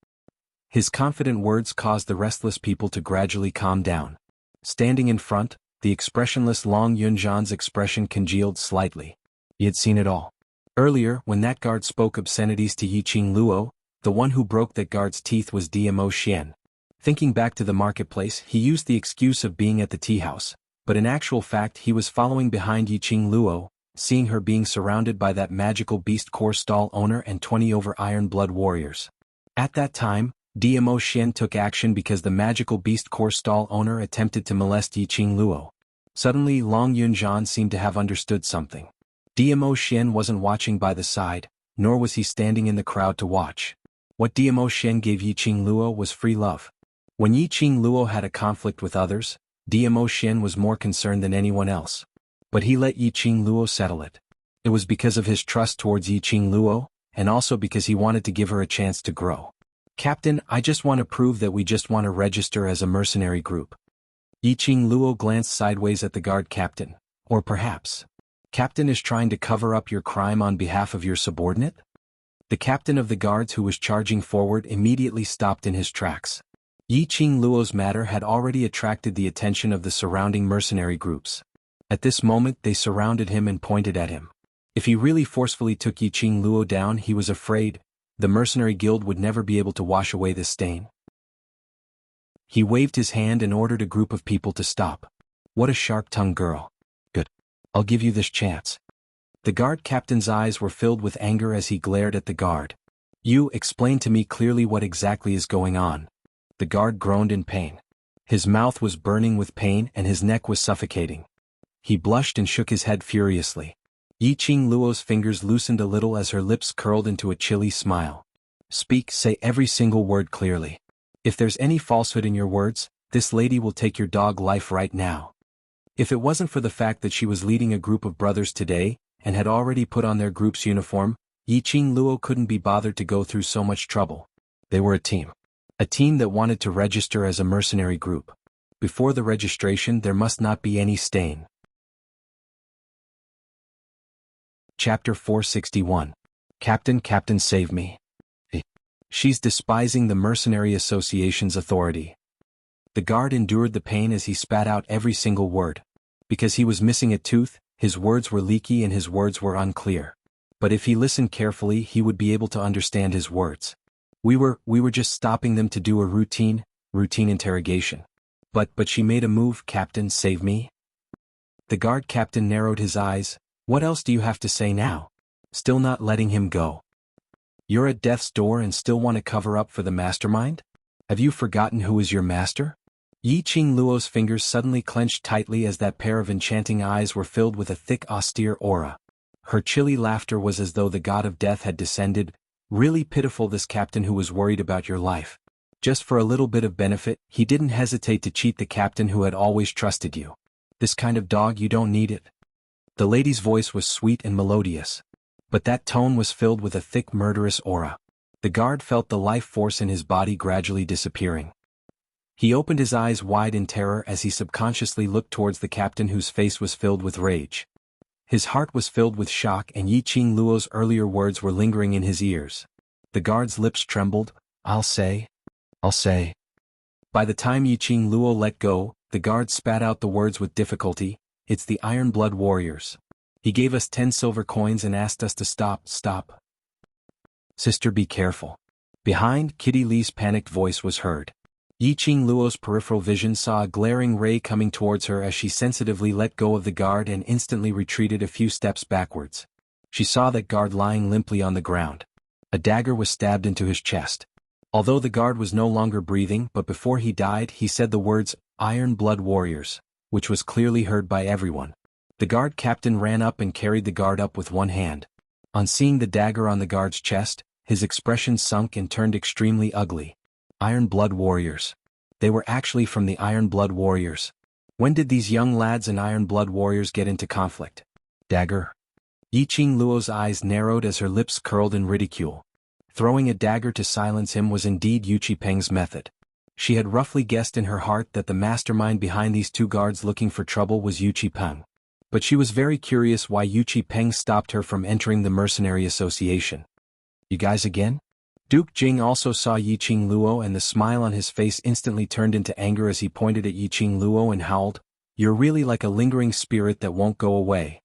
His confident words caused the restless people to gradually calm down. Standing in front, the expressionless Long Yunzhan's expression congealed slightly. He had seen it all. Earlier, when that guard spoke obscenities to Yiqing Luo, the one who broke that guard's teeth was Diamo Xian. Thinking back to the marketplace, he used the excuse of being at the tea house, but in actual fact he was following behind Yiqing Luo, seeing her being surrounded by that magical beast core stall owner and 20 over iron blood warriors. At that time, Dmo Xian took action because the magical beast core stall owner attempted to molest Yiqing Luo. Suddenly Long Yunzhan seemed to have understood something. Dmo Xian wasn't watching by the side, nor was he standing in the crowd to watch. What Dmo Xian gave Yiqing Luo was free love. When Yiqing Luo had a conflict with others, Dmo Xian was more concerned than anyone else. But he let Yiqing Luo settle it. It was because of his trust towards Yiqing Luo, and also because he wanted to give her a chance to grow. Captain, I just want to prove that we just want to register as a mercenary group. Yiqing Luo glanced sideways at the guard captain. Or perhaps, Captain is trying to cover up your crime on behalf of your subordinate? The captain of the guards who was charging forward immediately stopped in his tracks. Yiqing Luo's matter had already attracted the attention of the surrounding mercenary groups. At this moment they surrounded him and pointed at him. If he really forcefully took Yiqing Luo down, he was afraid the mercenary guild would never be able to wash away this stain. He waved his hand and ordered a group of people to stop. What a sharp-tongued girl. Good. I'll give you this chance. The guard captain's eyes were filled with anger as he glared at the guard. You explain to me clearly what exactly is going on. The guard groaned in pain. His mouth was burning with pain and his neck was suffocating. He blushed and shook his head furiously. Yiqing Luo's fingers loosened a little as her lips curled into a chilly smile. Speak, say every single word clearly. If there's any falsehood in your words, this lady will take your dog life right now. If it wasn't for the fact that she was leading a group of brothers today, and had already put on their group's uniform, Yiqing Luo couldn't be bothered to go through so much trouble. They were a team. A team that wanted to register as a mercenary group. Before the registration there must not be any stain. Chapter 461. Captain, save me. She's despising the Mercenary Association's authority. The guard endured the pain as he spat out every single word. Because he was missing a tooth, his words were leaky and his words were unclear. But if he listened carefully he would be able to understand his words. We were just stopping them to do a routine interrogation. But she made a move. Captain, save me. The guard captain narrowed his eyes. What else do you have to say now? Still not letting him go. You're at death's door and still want to cover up for the mastermind? Have you forgotten who is your master? Yiqing Luo's fingers suddenly clenched tightly as that pair of enchanting eyes were filled with a thick austere aura. Her chilly laughter was as though the god of death had descended. Really pitiful, this captain who was worried about your life. Just for a little bit of benefit, he didn't hesitate to cheat the captain who had always trusted you. This kind of dog, you don't need it. The lady's voice was sweet and melodious. But that tone was filled with a thick murderous aura. The guard felt the life force in his body gradually disappearing. He opened his eyes wide in terror as he subconsciously looked towards the captain whose face was filled with rage. His heart was filled with shock and Yiqing Luo's earlier words were lingering in his ears. The guard's lips trembled. I'll say. By the time Yiqing Luo let go, the guard spat out the words with difficulty. It's the Iron Blood Warriors. He gave us 10 silver coins and asked us to stop. Sister, be careful. Behind, Kitty Lee's panicked voice was heard. Yiqing Luo's peripheral vision saw a glaring ray coming towards her as she sensitively let go of the guard and instantly retreated a few steps backwards. She saw that guard lying limply on the ground. A dagger was stabbed into his chest. Although the guard was no longer breathing, but before he died he said the words, Iron Blood Warriors, which was clearly heard by everyone. The guard captain ran up and carried the guard up with one hand. On seeing the dagger on the guard's chest, his expression sunk and turned extremely ugly. Iron Blood Warriors. They were actually from the Iron Blood Warriors. When did these young lads and Iron Blood Warriors get into conflict? Dagger? Yiqing Luo's eyes narrowed as her lips curled in ridicule. Throwing a dagger to silence him was indeed Yu Qipeng's method. She had roughly guessed in her heart that the mastermind behind these two guards looking for trouble was Yu Qipeng. But she was very curious why Yu Qipeng stopped her from entering the Mercenary Association. You guys again? Duke Jing also saw Yiqing Luo and the smile on his face instantly turned into anger as he pointed at Yiqing Luo and howled, You're really like a lingering spirit that won't go away.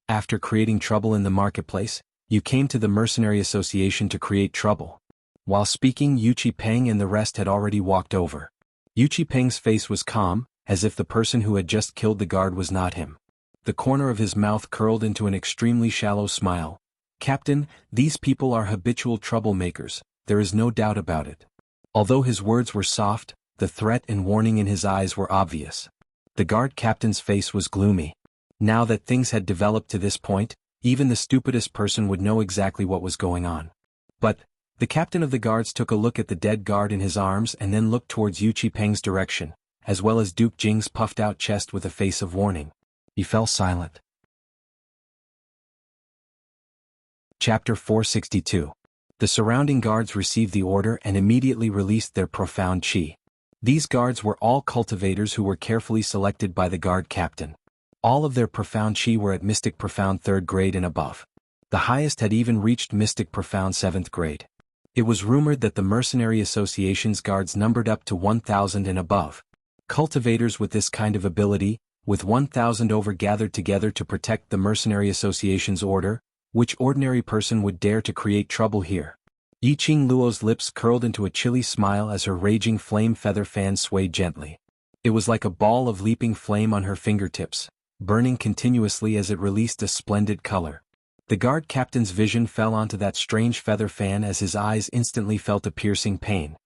After creating trouble in the marketplace, you came to the Mercenary Association to create trouble. While speaking, Yu Qipeng and the rest had already walked over. Yu Qipeng's face was calm, as if the person who had just killed the guard was not him. The corner of his mouth curled into an extremely shallow smile. "Captain, these people are habitual troublemakers, there is no doubt about it." Although his words were soft, the threat and warning in his eyes were obvious. The guard captain's face was gloomy. Now that things had developed to this point, even the stupidest person would know exactly what was going on. But the captain of the guards took a look at the dead guard in his arms and then looked towards Yu Qipeng's direction, as well as Duke Jing's puffed-out chest with a face of warning. He fell silent. Chapter 462. The surrounding guards received the order and immediately released their profound qi. These guards were all cultivators who were carefully selected by the guard captain. All of their profound qi were at Mystic Profound 3rd grade and above. The highest had even reached Mystic Profound 7th grade. It was rumored that the Mercenary Association's guards numbered up to 1,000 and above. Cultivators with this kind of ability, with 1,000 over gathered together to protect the Mercenary Association's order, which ordinary person would dare to create trouble here? Yiqing Luo's lips curled into a chilly smile as her raging flame feather fan swayed gently. It was like a ball of leaping flame on her fingertips, burning continuously as it released a splendid color. The guard captain's vision fell onto that strange feather fan as his eyes instantly felt a piercing pain.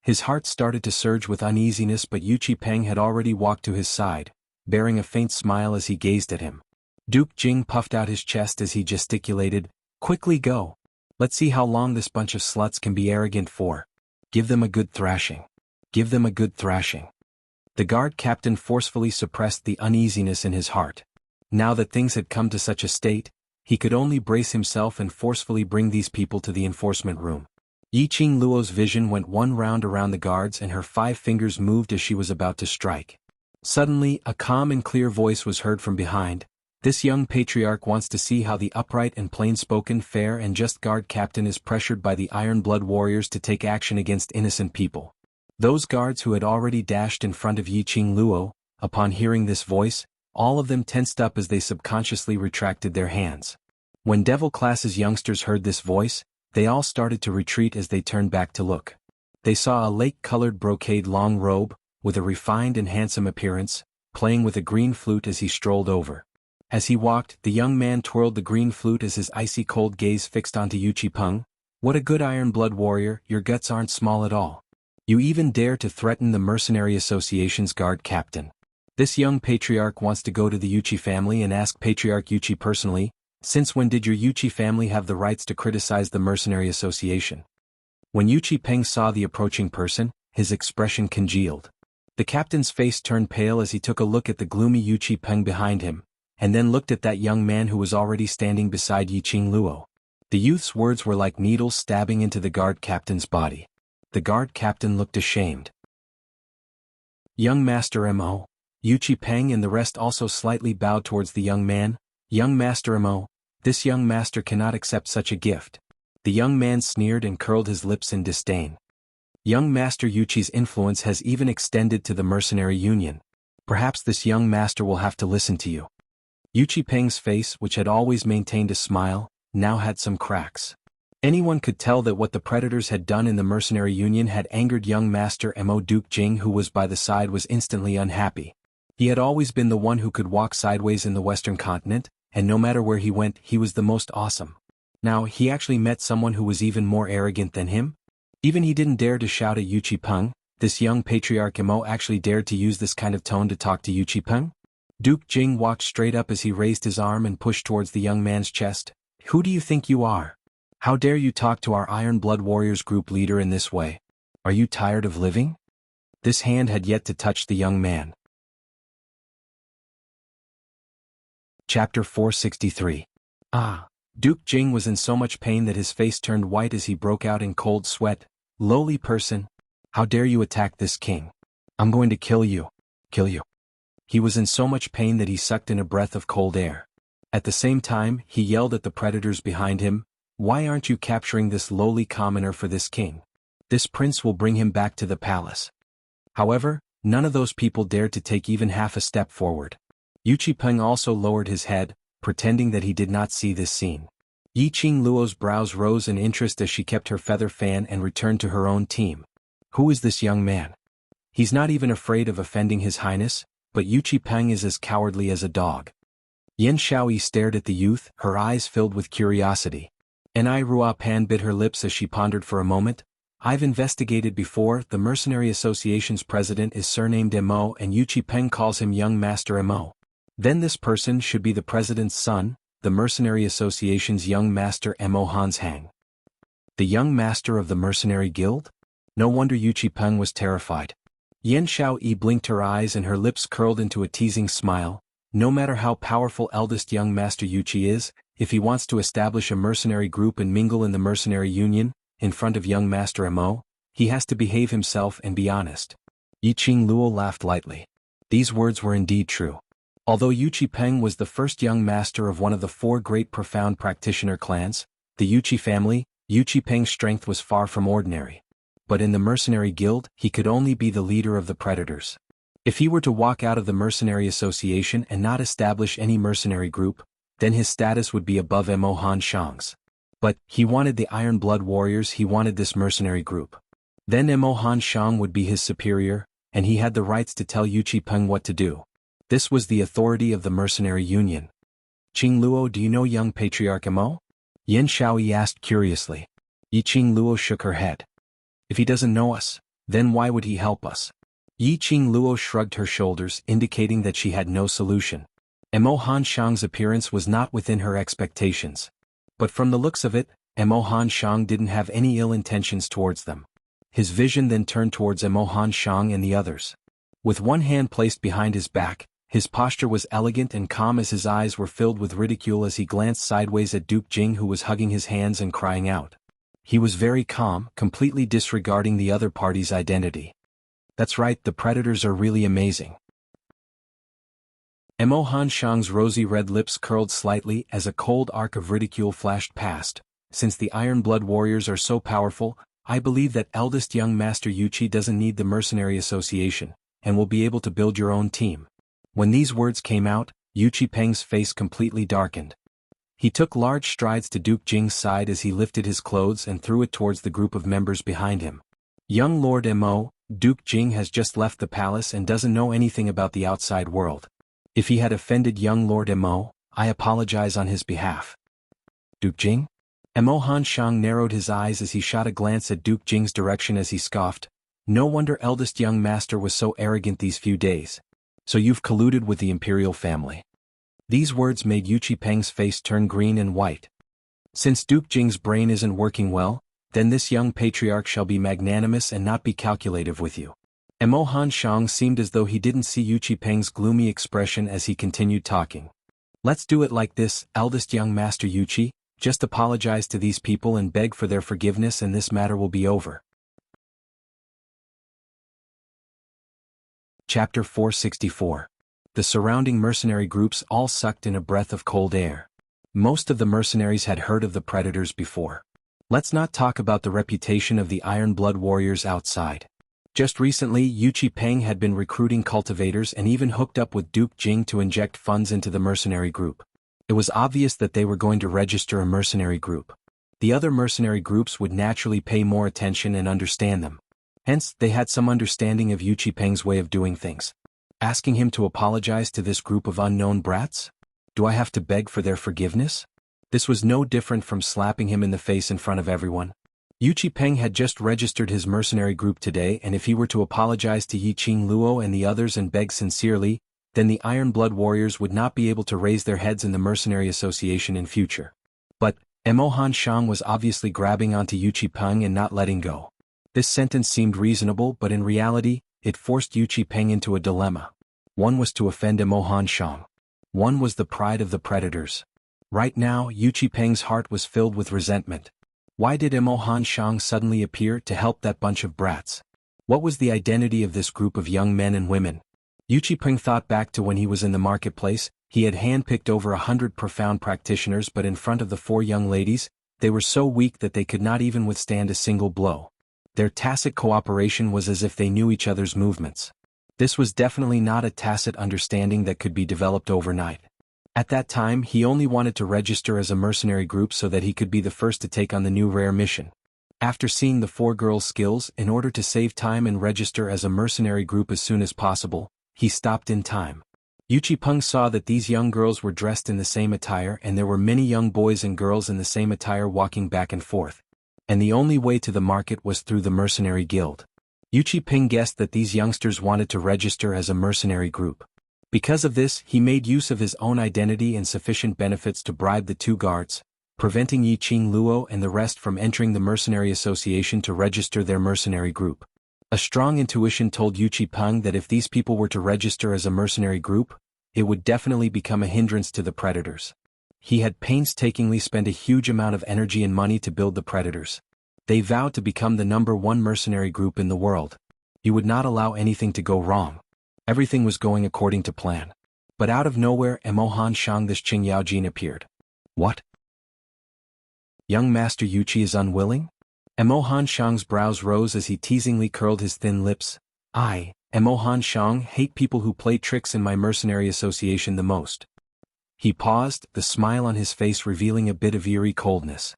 His heart started to surge with uneasiness, but Yu Qipeng had already walked to his side, bearing a faint smile as he gazed at him. Duke Jing puffed out his chest as he gesticulated, "Quickly go. Let's see how long this bunch of sluts can be arrogant for. Give them a good thrashing. Give them a good thrashing." The guard captain forcefully suppressed the uneasiness in his heart. Now that things had come to such a state, he could only brace himself and forcefully bring these people to the enforcement room. Yiqing Luo's vision went one round around the guards and her 5 fingers moved as she was about to strike. Suddenly, a calm and clear voice was heard from behind. "This young patriarch wants to see how the upright and plain-spoken, fair and just guard captain is pressured by the Iron-Blood warriors to take action against innocent people." Those guards who had already dashed in front of Yiqing Luo, upon hearing this voice, all of them tensed up as they subconsciously retracted their hands. When Devil Class's youngsters heard this voice, they all started to retreat as they turned back to look. They saw a lake-colored brocade long robe, with a refined and handsome appearance, playing with a green flute as he strolled over. As he walked, the young man twirled the green flute as his icy cold gaze fixed onto Yu Qipeng. "What a good Iron-Blood warrior, your guts aren't small at all. You even dare to threaten the Mercenary Association's guard captain." This young patriarch wants to go to the Yuqi family and ask Patriarch Yuqi personally, "Since when did your Yuqi family have the rights to criticize the Mercenary Association?" When Yu Qipeng saw the approaching person, his expression congealed. The captain's face turned pale as he took a look at the gloomy Yu Qipeng behind him, and then looked at that young man who was already standing beside Yiqing Luo. The youth's words were like needles stabbing into the guard captain's body. The guard captain looked ashamed. "Young Master Mo." Yu Qipeng and the rest also slightly bowed towards the young man. "Young Master Mo, this young master cannot accept such a gift." The young man sneered and curled his lips in disdain. "Young Master Yuqi's influence has even extended to the Mercenary Union. Perhaps this young master will have to listen to you." Yu Qipeng's face, which had always maintained a smile, now had some cracks. Anyone could tell that what the predators had done in the Mercenary Union had angered young Master Mo. Duke Jing, who was by the side, was instantly unhappy. He had always been the one who could walk sideways in the Western continent, and no matter where he went, he was the most awesome. Now, he actually met someone who was even more arrogant than him. Even he didn't dare to shout at Yu Qipeng. This young Patriarch Mo actually dared to use this kind of tone to talk to Yu Qipeng? Duke Jing walked straight up as he raised his arm and pushed towards the young man's chest. "Who do you think you are? How dare you talk to our Iron-Blood Warriors group leader in this way? Are you tired of living?" This hand had yet to touch the young man. Chapter 463. Duke Jing was in so much pain that his face turned white as he broke out in cold sweat. "Lowly person, how dare you attack this king? I'm going to kill you. Kill you." He was in so much pain that he sucked in a breath of cold air. At the same time, he yelled at the predators behind him, "Why aren't you capturing this lowly commoner for this king? This prince will bring him back to the palace." However, none of those people dared to take even half a step forward. Yu Qipeng also lowered his head, pretending that he did not see this scene. Yiqing Luo's brows rose in interest as she kept her feather fan and returned to her own team. Who is this young man? He's not even afraid of offending His Highness, but Yu Qipeng is as cowardly as a dog. Yin Shaoyi stared at the youth, her eyes filled with curiosity. Nai Rua Pan bit her lips as she pondered for a moment. I've investigated before, the Mercenary Association's president is surnamed Mo and Yu Peng calls him Young Master Mo. Then this person should be the president's son, the Mercenary Association's Young Master Mo Hans Hang. The Young Master of the Mercenary Guild? No wonder Yu Peng was terrified. Yin Shaoyi blinked her eyes and her lips curled into a teasing smile. No matter how powerful eldest young Master Yuchi is, if he wants to establish a mercenary group and mingle in the mercenary union, in front of young Master Mo, he has to behave himself and be honest. Yiqing Luo laughed lightly. These words were indeed true. Although Yu Peng was the first young master of one of the 4 great profound practitioner clans, the Yuchi family, Yu Peng's strength was far from ordinary. But in the mercenary guild, he could only be the leader of the predators. If he were to walk out of the mercenary association and not establish any mercenary group, then his status would be above Mo Han Shang's. But, he wanted the Iron Blood Warriors, he wanted this mercenary group. Then Mo Han Shang would be his superior, and he had the rights to tell Yu Peng what to do. This was the authority of the mercenary union. Qing Luo, do you know young Patriarch Mo? Yin Shaoyi asked curiously. Yiqing Luo shook her head. If he doesn't know us, then why would he help us? Yiqing Luo shrugged her shoulders, indicating that she had no solution. Mo Han Shang's appearance was not within her expectations. But from the looks of it, Mo Han Shang didn't have any ill intentions towards them. His vision then turned towards Mo Han Shang and the others. With one hand placed behind his back, his posture was elegant and calm as his eyes were filled with ridicule as he glanced sideways at Duke Jing, who was hugging his hands and crying out. He was very calm, completely disregarding the other party's identity. That's right, the predators are really amazing. Mo Han Shang's rosy red lips curled slightly as a cold arc of ridicule flashed past. Since the Iron Blood Warriors are so powerful, I believe that eldest young Master Yuchi doesn't need the Mercenary Association, and will be able to build your own team. When these words came out, Yu Peng's face completely darkened. He took large strides to Duke Jing's side as he lifted his clothes and threw it towards the group of members behind him. Young Lord Mo, Duke Jing has just left the palace and doesn't know anything about the outside world. If he had offended young Lord Mo, I apologize on his behalf. Duke Jing? Mo Han Shang narrowed his eyes as he shot a glance at Duke Jing's direction as he scoffed. No wonder eldest young master was so arrogant these few days. So you've colluded with the imperial family. These words made Yu Peng's face turn green and white. Since Duke Jing's brain isn't working well, then this young patriarch shall be magnanimous and not be calculative with you. Mo Han Shang seemed as though he didn't see Yu Peng's gloomy expression as he continued talking. Let's do it like this, eldest young Master Yuchi, just apologize to these people and beg for their forgiveness and this matter will be over. Chapter 464. The surrounding mercenary groups all sucked in a breath of cold air. Most of the mercenaries had heard of the predators before. Let's not talk about the reputation of the Iron Blood Warriors outside. Just recently, Yu Peng had been recruiting cultivators and even hooked up with Duke Jing to inject funds into the mercenary group. It was obvious that they were going to register a mercenary group. The other mercenary groups would naturally pay more attention and understand them. Hence, they had some understanding of Yu Peng's way of doing things. Asking him to apologize to this group of unknown brats? Do I have to beg for their forgiveness? This was no different from slapping him in the face in front of everyone. Yu Peng had just registered his mercenary group today, and if he were to apologize to Yiqing Luo and the others and beg sincerely, then the Iron Blood Warriors would not be able to raise their heads in the Mercenary Association in future. But, Mo Han Shang was obviously grabbing onto Yu Peng and not letting go. This sentence seemed reasonable, but in reality, it forced Yu Peng into a dilemma. One was to offend Mo Han Shang. One was the pride of the predators. Right now, Yu Peng's heart was filled with resentment. Why did Mo Han Shang suddenly appear to help that bunch of brats? What was the identity of this group of young men and women? Yu Peng thought back to when he was in the marketplace. He had handpicked over 100 profound practitioners, but in front of the 4 young ladies, they were so weak that they could not even withstand a single blow. Their tacit cooperation was as if they knew each other's movements. This was definitely not a tacit understanding that could be developed overnight. At that time, he only wanted to register as a mercenary group so that he could be the first to take on the new rare mission. After seeing the 4 girls' skills, in order to save time and register as a mercenary group as soon as possible, he stopped in time. Yuchi Peng saw that these young girls were dressed in the same attire and there were many young boys and girls in the same attire walking back and forth. And the only way to the market was through the mercenary guild. Yuchi Peng guessed that these youngsters wanted to register as a mercenary group. Because of this, he made use of his own identity and sufficient benefits to bribe the two guards, preventing Yi Qing Luo and the rest from entering the mercenary association to register their mercenary group. A strong intuition told Yuchi Peng that if these people were to register as a mercenary group, it would definitely become a hindrance to the predators. He had painstakingly spent a huge amount of energy and money to build the predators. They vowed to become the #1 mercenary group in the world. He would not allow anything to go wrong. Everything was going according to plan. But out of nowhere, Emohan Shang this Qing Yaojin appeared. What? Young Master Yuchi is unwilling? Emohan Shang's brows rose as he teasingly curled his thin lips. I, Emohan Shang, hate people who play tricks in my mercenary association the most. He paused, the smile on his face revealing a bit of eerie coldness.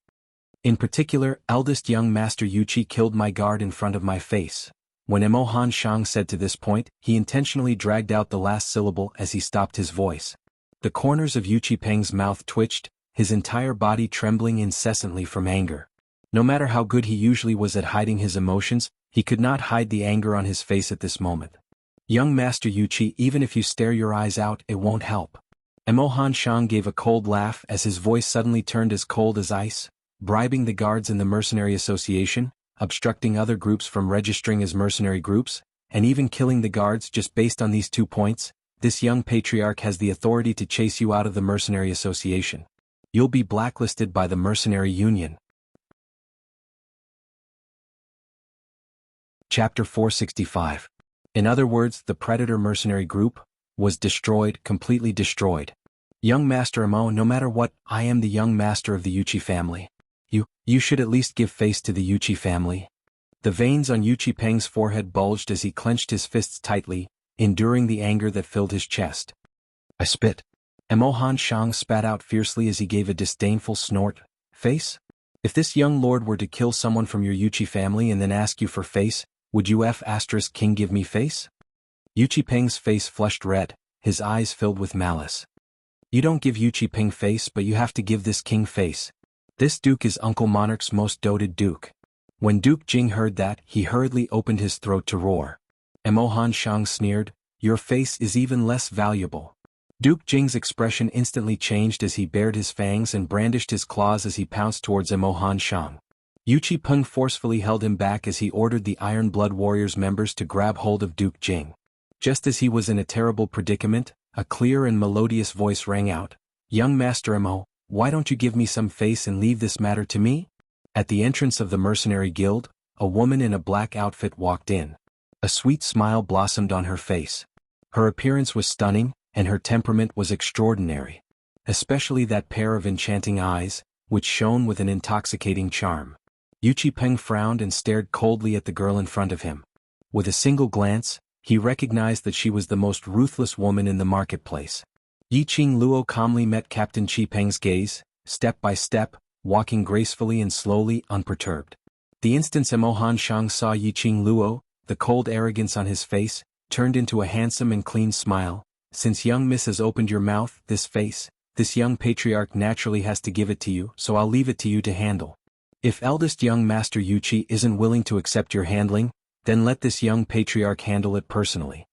In particular, eldest young Master Yuchi killed my guard in front of my face. When Emohan Shang said to this point, he intentionally dragged out the last syllable as he stopped his voice. The corners of Yuchi Peng's mouth twitched, his entire body trembling incessantly from anger. No matter how good he usually was at hiding his emotions, he could not hide the anger on his face at this moment. Young Master Yuchi, even if you stare your eyes out, it won't help. Emohan Shang gave a cold laugh as his voice suddenly turned as cold as ice, bribing the guards in the mercenary association, obstructing other groups from registering as mercenary groups, and even killing the guards just based on these 2 points. This young patriarch has the authority to chase you out of the mercenary association. You'll be blacklisted by the mercenary union. Chapter 465. In other words, the Predator mercenary group was destroyed, completely destroyed. Young Master Amo, no matter what, I am the young master of the Yuchi family. You should at least give face to the Yuchi family. The veins on Yuchi Peng's forehead bulged as he clenched his fists tightly, enduring the anger that filled his chest. I spit. Emohan Shang spat out fiercely as he gave a disdainful snort. Face? If this young lord were to kill someone from your Yuchi family and then ask you for face, would you King give me face? Yuchi Peng's face flushed red, his eyes filled with malice. You don't give Yuchi Peng face, but you have to give this king face. This duke is Uncle Monarch's most doted duke. When Duke Jing heard that, he hurriedly opened his throat to roar. Emohan Shang sneered, your face is even less valuable. Duke Jing's expression instantly changed as he bared his fangs and brandished his claws as he pounced towards Emohan Shang. Yuchi Peng forcefully held him back as he ordered the Iron Blood Warriors members to grab hold of Duke Jing. Just as he was in a terrible predicament, a clear and melodious voice rang out. Young Master Emo, why don't you give me some face and leave this matter to me? At the entrance of the mercenary guild, a woman in a black outfit walked in. A sweet smile blossomed on her face. Her appearance was stunning, and her temperament was extraordinary. Especially that pair of enchanting eyes, which shone with an intoxicating charm. Yuchi Peng frowned and stared coldly at the girl in front of him. With a single glance, he recognized that she was the most ruthless woman in the marketplace. Yi Qing Luo calmly met Captain Chi Peng's gaze, step by step, walking gracefully and slowly, unperturbed. The instant Emohan Shang saw Yi Qing Luo, the cold arrogance on his face, turned into a handsome and clean smile. Since young miss has opened your mouth, this young patriarch naturally has to give it to you, so I'll leave it to you to handle. If eldest young Master Yuchi isn't willing to accept your handling, then let this young patriarch handle it personally.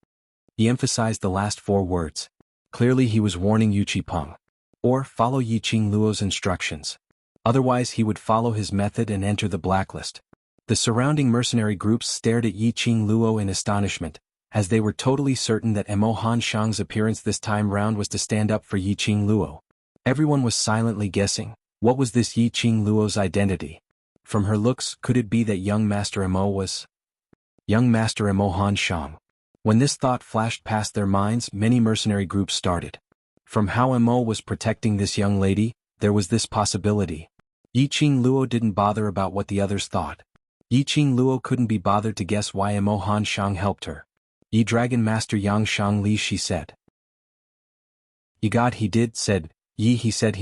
He emphasized the last 4 words. Clearly he was warning Yuchi Peng. Or follow Yi Qing Luo's instructions. Otherwise he would follow his method and enter the blacklist. The surrounding mercenary groups stared at Yi Qing Luo in astonishment, as they were totally certain that Emohan Shang's appearance this time round was to stand up for Yi Qing Luo. Everyone was silently guessing, what was this Yi Qing Luo's identity? From her looks, could it be that young Master Emo was young Master Emohan Shang? When this thought flashed past their minds, many mercenary groups started. From how Emo was protecting this young lady, there was this possibility. Yi Qing Luo didn't bother about what the others thought. Yi Qing Luo couldn't be bothered to guess why Emohan Shang helped her. Yi Dragon Master Yang Shang Li, she said. Yi God he did, said, Yi he said,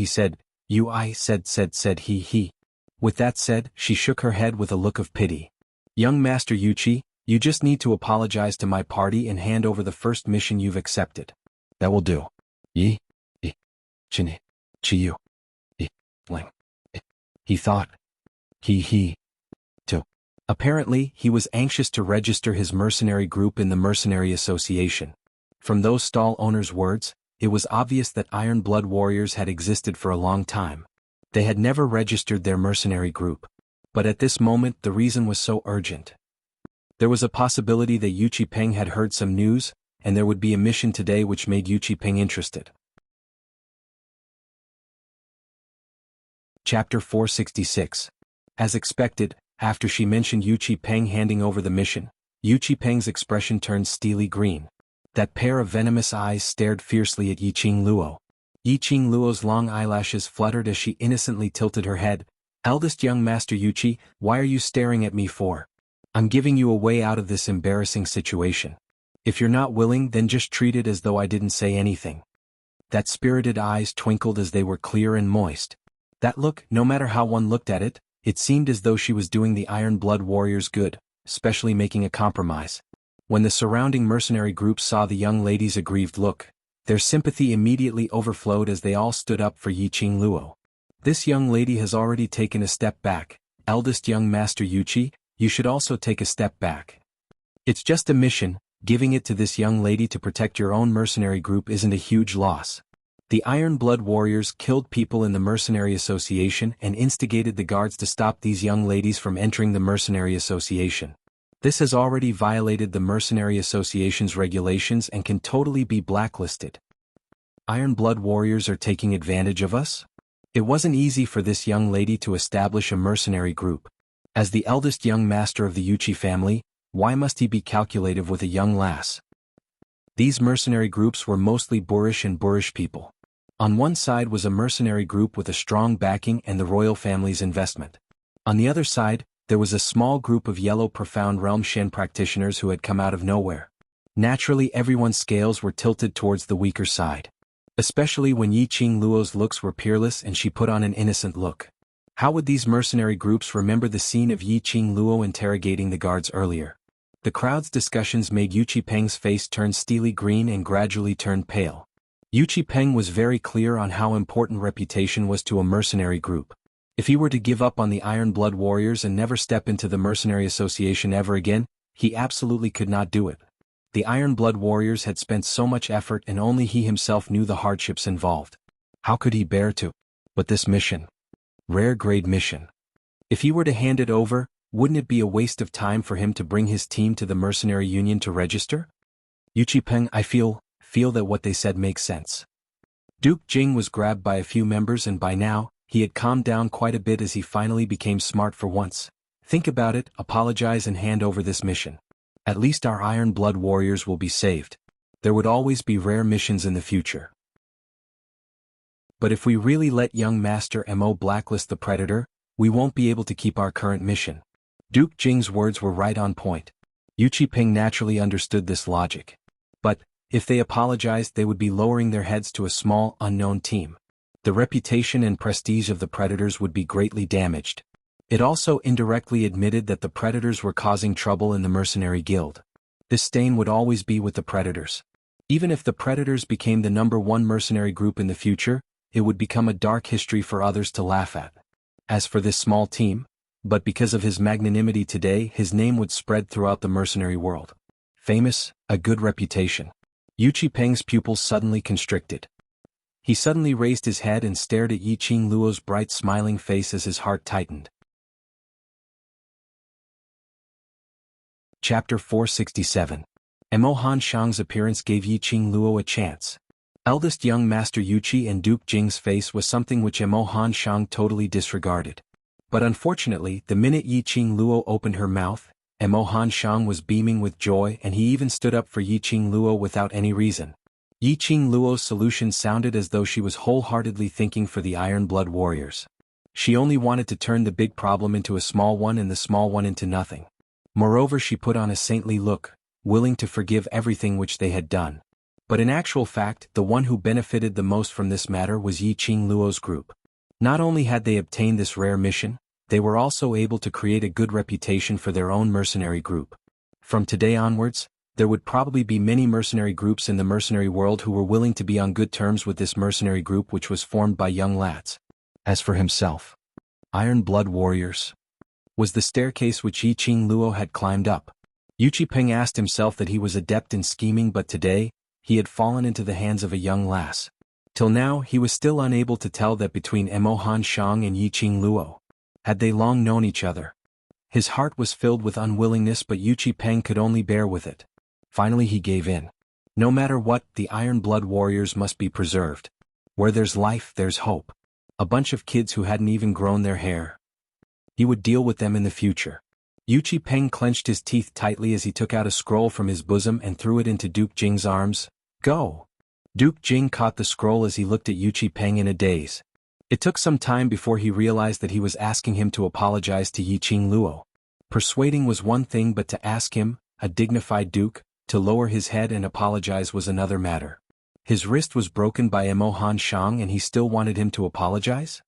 you I said he. With that said, she shook her head with a look of pity. Young Master Yuchi, you just need to apologize to my party and hand over the first mission you've accepted. That will do. Yi, I, Chini, Chiyu, I, Ling. I. He thought. He. To. Apparently, he was anxious to register his mercenary group in the Mercenary Association. From those stall owners' words, it was obvious that Iron Blood Warriors had existed for a long time. They had never registered their mercenary group. But at this moment the reason was so urgent. There was a possibility that Yu Qipeng had heard some news, and there would be a mission today which made Yu Qipeng interested. Chapter 466. As expected, after she mentioned Yu Qipeng handing over the mission, Yu Qipeng's expression turned steely green. That pair of venomous eyes stared fiercely at Yiqing Luo. Yiqing Luo's long eyelashes fluttered as she innocently tilted her head. Eldest young master Yuqi, why are you staring at me for? I'm giving you a way out of this embarrassing situation. If you're not willing, then just treat it as though I didn't say anything. That spirited eyes twinkled as they were clear and moist. That look, no matter how one looked at it, it seemed as though she was doing the Iron Blood Warriors good, especially making a compromise. When the surrounding mercenary group saw the young lady's aggrieved look, their sympathy immediately overflowed as they all stood up for Yiqing Luo. This young lady has already taken a step back. Eldest young master Yuqi, you should also take a step back. It's just a mission. Giving it to this young lady to protect your own mercenary group isn't a huge loss. The Iron Blood Warriors killed people in the Mercenary Association and instigated the guards to stop these young ladies from entering the Mercenary Association. This has already violated the Mercenary Association's regulations and can totally be blacklisted. Iron Blood Warriors are taking advantage of us? It wasn't easy for this young lady to establish a mercenary group. As the eldest young master of the Yuqi family, why must he be calculative with a young lass? These mercenary groups were mostly boorish and boorish people. On one side was a mercenary group with a strong backing and the royal family's investment. On the other side, there was a small group of yellow profound realm Shen practitioners who had come out of nowhere. Naturally, everyone's scales were tilted towards the weaker side. Especially when Yiqing Luo's looks were peerless and she put on an innocent look. How would these mercenary groups remember the scene of Yiqing Luo interrogating the guards earlier? The crowd's discussions made Yu Qipeng's face turn steely green and gradually turn pale. Yu Qipeng was very clear on how important reputation was to a mercenary group. If he were to give up on the Iron Blood Warriors and never step into the Mercenary Association ever again, he absolutely could not do it. The Iron Blood Warriors had spent so much effort and only he himself knew the hardships involved. How could he bear to? But this mission. Rare grade mission. If he were to hand it over, wouldn't it be a waste of time for him to bring his team to the Mercenary Union to register? Yu Qipeng, I feel that what they said makes sense. Duke Jing was grabbed by a few members and by now, he had calmed down quite a bit as he finally became smart for once. Think about it, apologize and hand over this mission. At least our Iron Blood Warriors will be saved. There would always be rare missions in the future. But if we really let young Master Mo blacklist the Predator, we won't be able to keep our current mission. Duke Jing's words were right on point. Yu Qipeng naturally understood this logic. But, if they apologized, they would be lowering their heads to a small, unknown team. The reputation and prestige of the Predators would be greatly damaged. It also indirectly admitted that the Predators were causing trouble in the Mercenary Guild. This stain would always be with the Predators. Even if the Predators became the #1 mercenary group in the future, it would become a dark history for others to laugh at. As for this small team, but because of his magnanimity today, his name would spread throughout the mercenary world. Famous, a good reputation. Yu Qipeng's pupils suddenly constricted. He suddenly raised his head and stared at Yiqing Luo's bright smiling face as his heart tightened. Chapter 467. Mo Hanxiang's appearance gave Yiqing Luo a chance. Eldest young Master Yuqi and Duke Jing's face was something which Mo Hanxiang totally disregarded. But unfortunately, the minute Yiqing Luo opened her mouth, Mo Hanxiang was beaming with joy and he even stood up for Yiqing Luo without any reason. Yiqing Luo's solution sounded as though she was wholeheartedly thinking for the Iron Blood Warriors. She only wanted to turn the big problem into a small one and the small one into nothing. Moreover, she put on a saintly look, willing to forgive everything which they had done. But in actual fact, the one who benefited the most from this matter was Yiqing Luo's group. Not only had they obtained this rare mission, they were also able to create a good reputation for their own mercenary group. From today onwards, There would probably be many mercenary groups in the mercenary world who were willing to be on good terms with this mercenary group which was formed by young lads. As for himself, Iron Blood Warriors was the staircase which Yiqing Luo had climbed up. Yu Qipeng asked himself that he was adept in scheming, but today, he had fallen into the hands of a young lass. Till now he was still unable to tell that between Emohan Shang and Yiqing Luo. Had they long known each other? His heart was filled with unwillingness, but Yu Qipeng could only bear with it. Finally he gave in. No matter what, the Iron Blood Warriors must be preserved. Where there's life, there's hope. A bunch of kids who hadn't even grown their hair. He would deal with them in the future. Yu Qipeng clenched his teeth tightly as he took out a scroll from his bosom and threw it into Duke Jing's arms. Go! Duke Jing caught the scroll as he looked at Yu Qipeng in a daze. It took some time before he realized that he was asking him to apologize to Yiqing Luo. Persuading was one thing, but to ask him, a dignified duke, to lower his head and apologize was another matter. His wrist was broken by Emohan Shang and he still wanted him to apologize?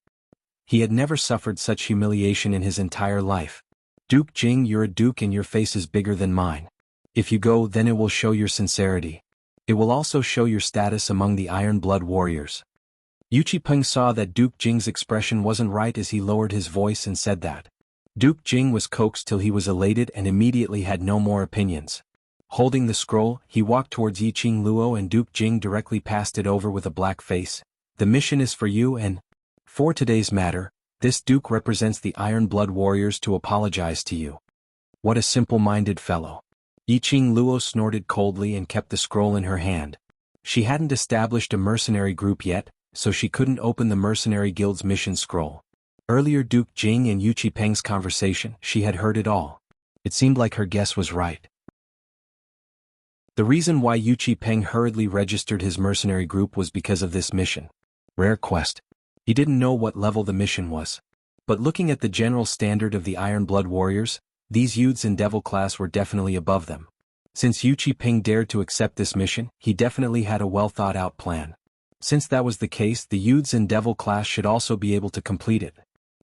He had never suffered such humiliation in his entire life. Duke Jing, you're a duke and your face is bigger than mine. If you go, then it will show your sincerity. It will also show your status among the Iron Blood Warriors. Yu Qipeng saw that Duke Jing's expression wasn't right as he lowered his voice and said that. Duke Jing was coaxed till he was elated and immediately had no more opinions. Holding the scroll, he walked towards Yiqing Luo and Duke Jing directly passed it over with a black face. The mission is for you and, for today's matter, this duke represents the Iron Blood Warriors to apologize to you. What a simple-minded fellow. Yiqing Luo snorted coldly and kept the scroll in her hand. She hadn't established a mercenary group yet, so she couldn't open the mercenary guild's mission scroll. Earlier Duke Jing and Yu Qipeng's conversation, she had heard it all. It seemed like her guess was right. The reason why Yu Qipeng hurriedly registered his mercenary group was because of this mission. Rare quest. He didn't know what level the mission was. But looking at the general standard of the Iron Blood Warriors, these youths in Devil class were definitely above them. Since Yu Qipeng dared to accept this mission, he definitely had a well-thought-out plan. Since that was the case, the youths in Devil class should also be able to complete it.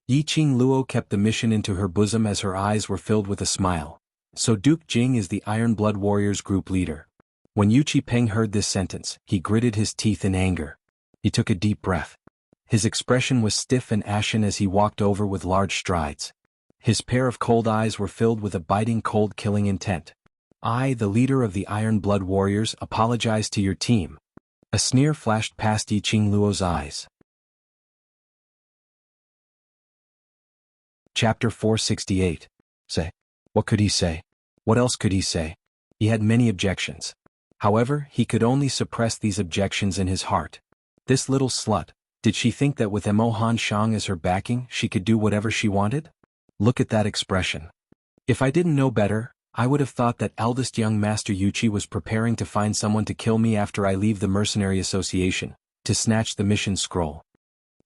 Yiqing Luo kept the mission into her bosom as her eyes were filled with a smile. So Duke Jing is the Iron Blood Warriors group leader. When Yu Qipeng heard this sentence, he gritted his teeth in anger. He took a deep breath. His expression was stiff and ashen as he walked over with large strides. His pair of cold eyes were filled with a biting cold killing intent. I, the leader of the Iron Blood Warriors, apologize to your team. A sneer flashed past Yiqing Luo's eyes. Chapter 468. Say. What could he say? What else could he say? He had many objections. However, he could only suppress these objections in his heart. This little slut, did she think that with Emohan Shang as her backing, she could do whatever she wanted? Look at that expression. If I didn't know better, I would have thought that eldest young Master Yuchi was preparing to find someone to kill me after I leave the Mercenary Association, to snatch the mission scroll.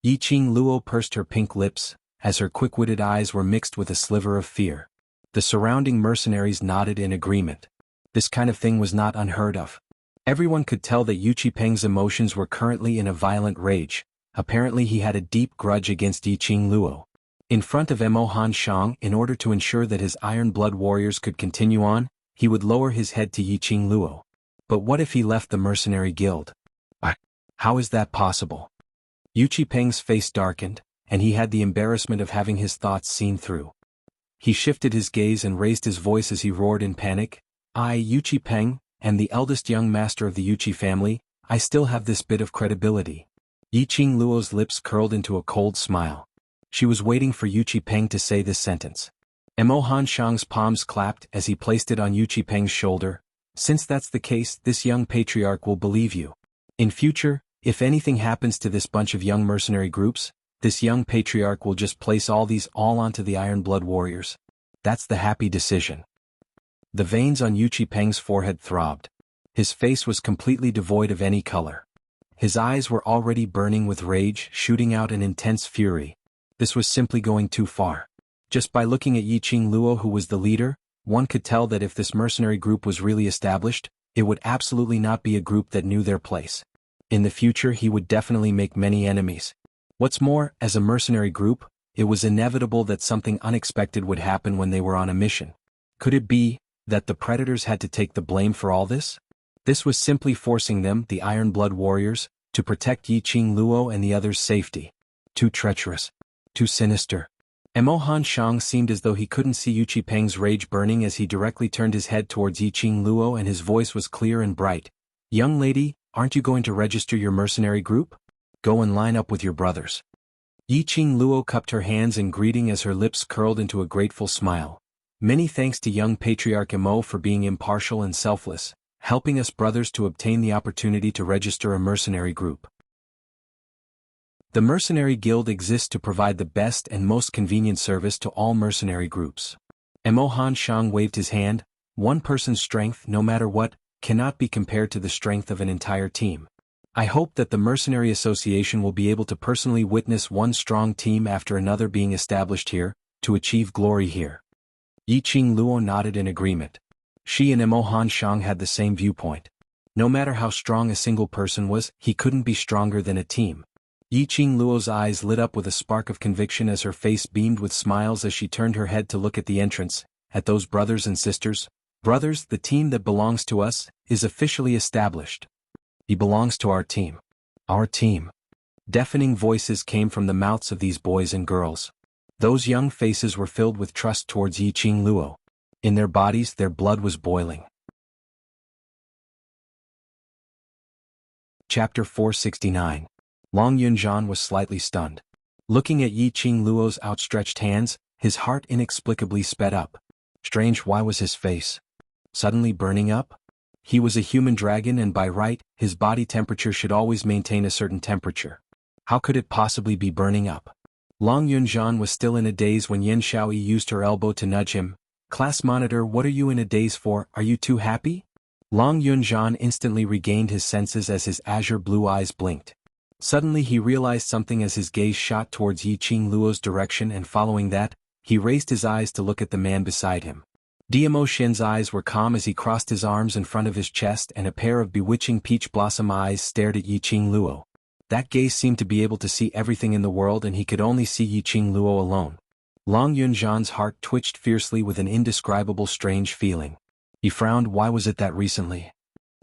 Yiqing Luo pursed her pink lips, as her quick-witted eyes were mixed with a sliver of fear. The surrounding mercenaries nodded in agreement. This kind of thing was not unheard of. Everyone could tell that Yu Qipeng's emotions were currently in a violent rage. Apparently he had a deep grudge against Yiqing Luo. In front of Emohan Shang, in order to ensure that his Iron Blood Warriors could continue on, he would lower his head to Yiqing Luo. But what if he left the mercenary guild? How is that possible? Yu Qipeng's face darkened, and he had the embarrassment of having his thoughts seen through. He shifted his gaze and raised his voice as he roared in panic. I, Yu Qipeng, am the eldest young master of the Yuchi family. I still have this bit of credibility. Yiqing Luo's lips curled into a cold smile. She was waiting for Yu Qipeng to say this sentence. Emohan Shang's palms clapped as he placed it on Yu Qipeng's shoulder. Since that's the case, this young patriarch will believe you. In future, if anything happens to this bunch of young mercenary groups, this young patriarch will just place all these onto the Iron Blood Warriors. That's the happy decision. The veins on Yu Qipeng's forehead throbbed. His face was completely devoid of any color. His eyes were already burning with rage, shooting out an intense fury. This was simply going too far. Just by looking at Yiqing Luo, who was the leader, one could tell that if this mercenary group was really established, it would absolutely not be a group that knew their place. In the future he would definitely make many enemies. What's more, as a mercenary group, it was inevitable that something unexpected would happen when they were on a mission. Could it be That the predators had to take the blame for all this? This was simply forcing them, the Iron Blood warriors, to protect Yiqing Luo and the others' safety. Too treacherous. Too sinister. Emohan Shang seemed as though he couldn't see Yu Qipeng's rage burning as he directly turned his head towards Yiqing Luo, and his voice was clear and bright. "Young lady, aren't you going to register your mercenary group? Go and line up with your brothers." Yiqing Luo cupped her hands in greeting as her lips curled into a grateful smile. "Many thanks to young Patriarch Emo for being impartial and selfless, helping us brothers to obtain the opportunity to register a mercenary group. The Mercenary Guild exists to provide the best and most convenient service to all mercenary groups." Emohan Shang waved his hand. "One person's strength, no matter what, cannot be compared to the strength of an entire team. I hope that the Mercenary Association will be able to personally witness one strong team after another being established here, to achieve glory here." Yiqing Luo nodded in agreement. She and Emohan Shang had the same viewpoint. No matter how strong a single person was, he couldn't be stronger than a team. Yiqing Luo's eyes lit up with a spark of conviction as her face beamed with smiles as she turned her head to look at the entrance, at those brothers and sisters. "Brothers, the team that belongs to us is officially established. He belongs to our team. Our team." Deafening voices came from the mouths of these boys and girls. Those young faces were filled with trust towards Yiqing Luo. In their bodies, their blood was boiling. Chapter 469. Long Yunzhan was slightly stunned. Looking at Yiqing Luo's outstretched hands, his heart inexplicably sped up. Strange, why was his face suddenly burning up? He was a human dragon and by right, his body temperature should always maintain a certain temperature. How could it possibly be burning up? Long Yunzhan was still in a daze when Yen Xiaoyi used her elbow to nudge him. "Class monitor, what are you in a daze for? Are you too happy?" Long Yunzhan instantly regained his senses as his azure blue eyes blinked. Suddenly he realized something as his gaze shot towards Yiqing Luo's direction, and following that, he raised his eyes to look at the man beside him. Diamo Shen's eyes were calm as he crossed his arms in front of his chest, and a pair of bewitching peach blossom eyes stared at Yiqing Luo. That gaze seemed to be able to see everything in the world, and he could only see Yiqing Luo alone. Long Yunzhan's heart twitched fiercely with an indescribable strange feeling. He frowned. Why was it that recently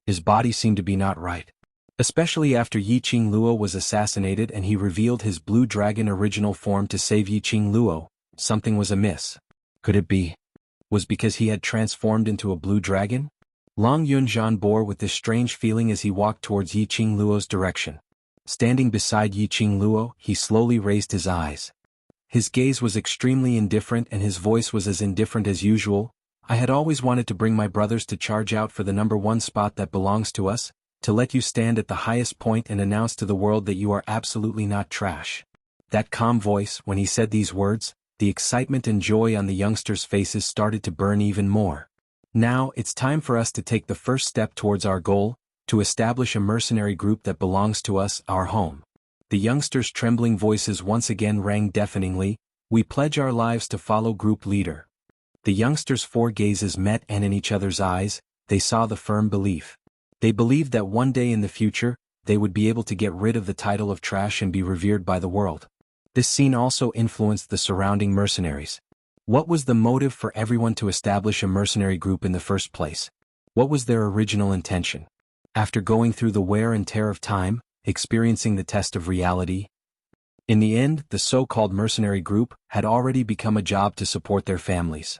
his body seemed to be not right? Especially after Yiqing Luo was assassinated and he revealed his blue dragon original form to save Yiqing Luo, something was amiss. Could it be was because he had transformed into a blue dragon? Long Yunzhan bore with this strange feeling as he walked towards Yiqing Luo's direction. Standing beside Yiqing Luo, he slowly raised his eyes. His gaze was extremely indifferent and his voice was as indifferent as usual. "I had always wanted to bring my brothers to charge out for the #1 spot that belongs to us, to let you stand at the highest point and announce to the world that you are absolutely not trash." That calm voice, when he said these words, the excitement and joy on the youngsters' faces started to burn even more. "Now, it's time for us to take the first step towards our goal, to establish a mercenary group that belongs to us, our home." The youngsters' trembling voices once again rang deafeningly. "We pledge our lives to follow group leader." The youngsters' four gazes met, and in each other's eyes, they saw the firm belief. They believed that one day in the future, they would be able to get rid of the title of trash and be revered by the world. This scene also influenced the surrounding mercenaries. What was the motive for everyone to establish a mercenary group in the first place? What was their original intention? After going through the wear and tear of time, experiencing the test of reality, in the end, the so-called mercenary group had already become a job to support their families.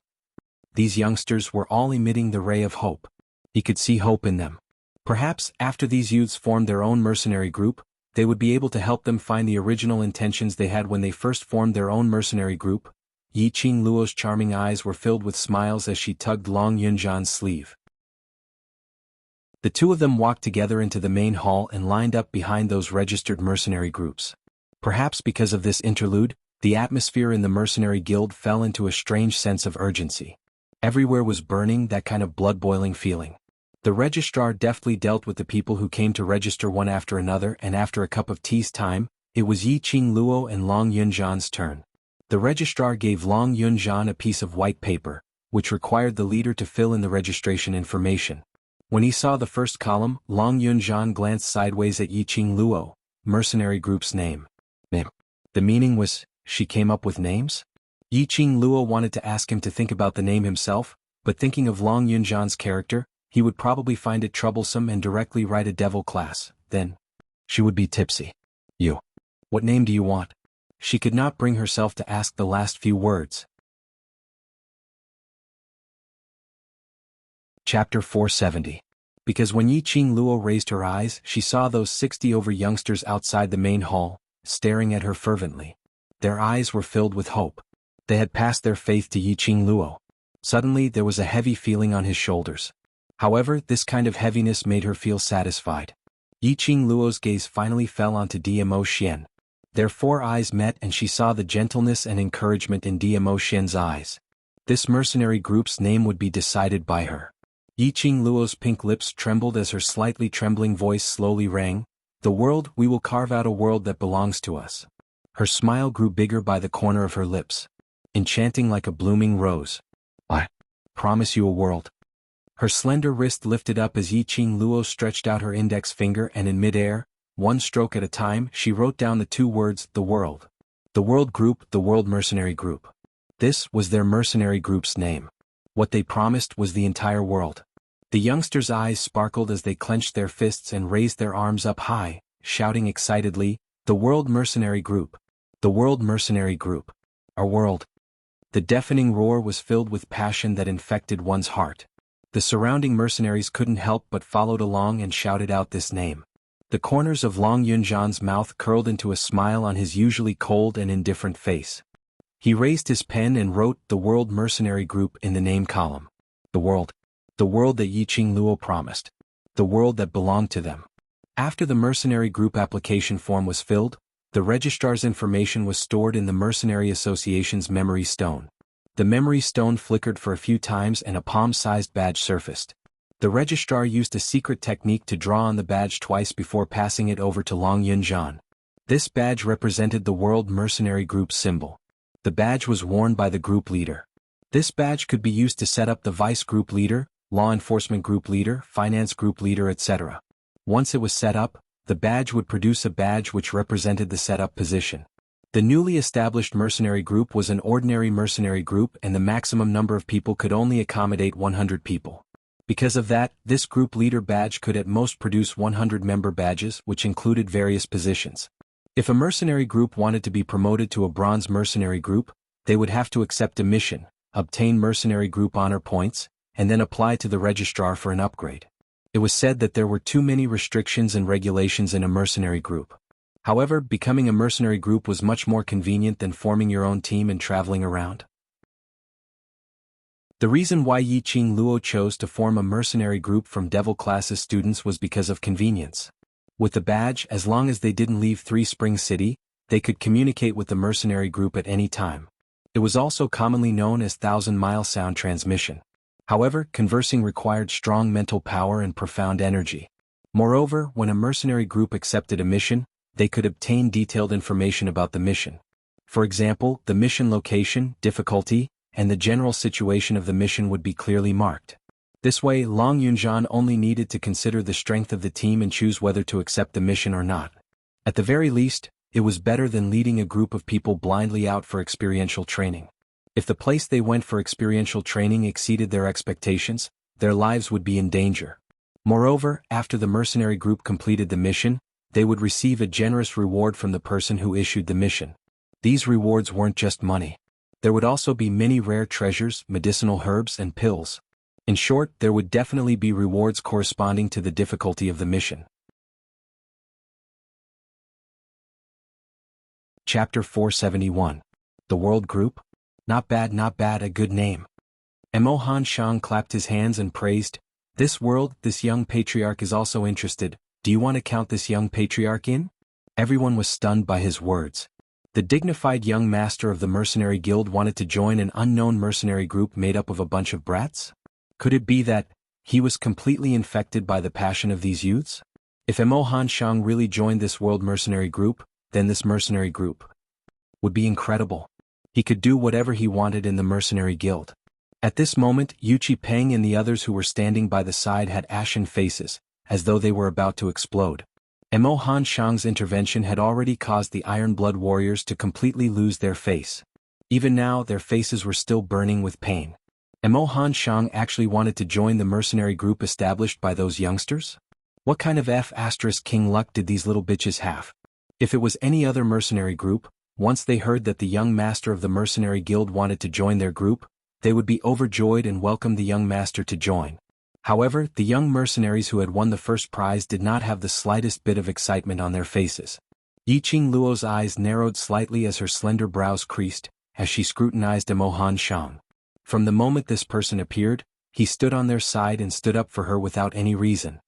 These youngsters were all emitting the ray of hope. He could see hope in them. Perhaps, after these youths formed their own mercenary group, they would be able to help them find the original intentions they had when they first formed their own mercenary group. Yiqing Luo's charming eyes were filled with smiles as she tugged Long Yunzhan's sleeve. The two of them walked together into the main hall and lined up behind those registered mercenary groups. Perhaps because of this interlude, the atmosphere in the mercenary guild fell into a strange sense of urgency. Everywhere was burning, that kind of blood-boiling feeling. The registrar deftly dealt with the people who came to register one after another, and after a cup of tea's time, it was Yiqing Luo and Long Yunzhan's turn. The registrar gave Long Yunzhan a piece of white paper, which required the leader to fill in the registration information. When he saw the first column, Long Yunzhan glanced sideways at Yiqing Luo, mercenary group's name. The meaning was, she came up with names? Yiqing Luo wanted to ask him to think about the name himself, but thinking of Long Yunjian's character, he would probably find it troublesome and directly write a devil class, then she would be tipsy. You. What name do you want? She could not bring herself to ask the last few words. Chapter 470. Because when Yi Qing Luo raised her eyes, she saw those 60 youngsters outside the main hall, staring at her fervently. Their eyes were filled with hope. They had passed their faith to Yi Qing Luo. Suddenly there was a heavy feeling on his shoulders. However, this kind of heaviness made her feel satisfied. Yi Qing Luo's gaze finally fell onto Dmo Xian. Their 4 eyes met and she saw the gentleness and encouragement in Dmo Xian's eyes. This mercenary group's name would be decided by her. Yi Qing Luo's pink lips trembled as her slightly trembling voice slowly rang, "The world, we will carve out a world that belongs to us." Her smile grew bigger by the corner of her lips, enchanting like a blooming rose. "I promise you a world." Her slender wrist lifted up as Yi Qing Luo stretched out her index finger and in mid-air, one stroke at a time, she wrote down the 2 words, "the world." The World Group, the World Mercenary Group. This was their mercenary group's name. What they promised was the entire world. The youngsters' eyes sparkled as they clenched their fists and raised their arms up high, shouting excitedly, "The World Mercenary Group! The World Mercenary Group! Our world!" The deafening roar was filled with passion that infected one's heart. The surrounding mercenaries couldn't help but followed along and shouted out this name. The corners of Long Yunjian's mouth curled into a smile on his usually cold and indifferent face. He raised his pen and wrote "The World Mercenary Group" in the name column. The world. The world that Yi Qing Luo promised. The world that belonged to them. After the mercenary group application form was filled, the registrar's information was stored in the Mercenary Association's memory stone. The memory stone flickered for a few times and a palm-sized badge surfaced. The registrar used a secret technique to draw on the badge twice before passing it over to Long Yunjian. This badge represented the World Mercenary Group's symbol. The badge was worn by the group leader. This badge could be used to set up the vice group leader, law enforcement group leader, finance group leader, etc. Once it was set up, the badge would produce a badge which represented the setup position. The newly established mercenary group was an ordinary mercenary group and the maximum number of people could only accommodate 100 people. Because of that, this group leader badge could at most produce 100 member badges which included various positions. If a mercenary group wanted to be promoted to a bronze mercenary group, they would have to accept a mission, obtain mercenary group honor points, and then apply to the registrar for an upgrade. It was said that there were too many restrictions and regulations in a mercenary group. However, becoming a mercenary group was much more convenient than forming your own team and traveling around. The reason why Yi Qing Luo chose to form a mercenary group from devil classes students was because of convenience. With the badge, as long as they didn't leave Three Springs City, they could communicate with the mercenary group at any time. It was also commonly known as 1,000-mile sound transmission. However, conversing required strong mental power and profound energy. Moreover, when a mercenary group accepted a mission, they could obtain detailed information about the mission. For example, the mission location, difficulty, and the general situation of the mission would be clearly marked. This way, Long Yunjian only needed to consider the strength of the team and choose whether to accept the mission or not. At the very least, it was better than leading a group of people blindly out for experiential training. If the place they went for experiential training exceeded their expectations, their lives would be in danger. Moreover, after the mercenary group completed the mission, they would receive a generous reward from the person who issued the mission. These rewards weren't just money. There would also be many rare treasures, medicinal herbs, and pills. In short, there would definitely be rewards corresponding to the difficulty of the mission. Chapter 471. The World Group? Not bad, a good name. Mo Han Shang clapped his hands and praised, "This world, this young patriarch is also interested. Do you want to count this young patriarch in?" Everyone was stunned by his words. The dignified young master of the mercenary guild wanted to join an unknown mercenary group made up of a bunch of brats? Could it be that he was completely infected by the passion of these youths? If Mo Han Shang really joined this world mercenary group, then this mercenary group would be incredible. He could do whatever he wanted in the mercenary guild. At this moment, Yuchi Peng and the others who were standing by the side had ashen faces, as though they were about to explode. Mo Han Shang's intervention had already caused the Iron Blood warriors to completely lose their face. Even now, their faces were still burning with pain. Emo Han Shang actually wanted to join the mercenary group established by those youngsters? What kind of King luck did these little bitches have? If it was any other mercenary group, once they heard that the young master of the mercenary guild wanted to join their group, they would be overjoyed and welcome the young master to join. However, the young mercenaries who had won the first prize did not have the slightest bit of excitement on their faces. Yiqing Luo's eyes narrowed slightly as her slender brows creased, as she scrutinized Emo Han Shang. From the moment this person appeared, he stood on their side and stood up for her without any reason.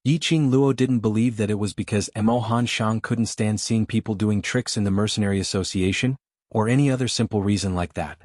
Yiqing Luo didn't believe that it was because Emo Han Shang couldn't stand seeing people doing tricks in the mercenary association, or any other simple reason like that.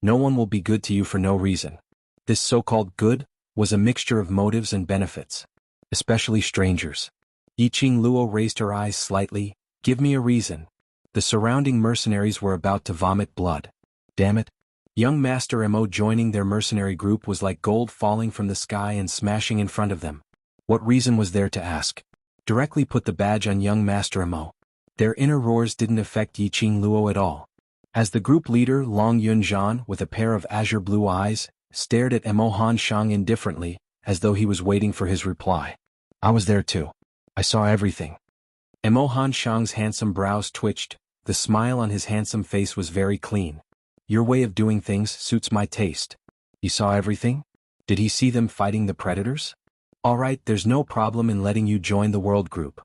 No one will be good to you for no reason. This so-called good was a mixture of motives and benefits. Especially strangers. Yiqing Luo raised her eyes slightly. Give me a reason. The surrounding mercenaries were about to vomit blood. Damn it. Young Master Mo joining their mercenary group was like gold falling from the sky and smashing in front of them. What reason was there to ask? Directly put the badge on young Master Mo. Their inner roars didn't affect Yiqing Luo at all. As the group leader Long Yunzhan, with a pair of azure blue eyes, stared at Emo Han Shang indifferently, as though he was waiting for his reply. I was there too. I saw everything. Emo Han Shang's handsome brows twitched. The smile on his handsome face was very clean. Your way of doing things suits my taste. You saw everything? Did he see them fighting the predators? Alright, there's no problem in letting you join the world group.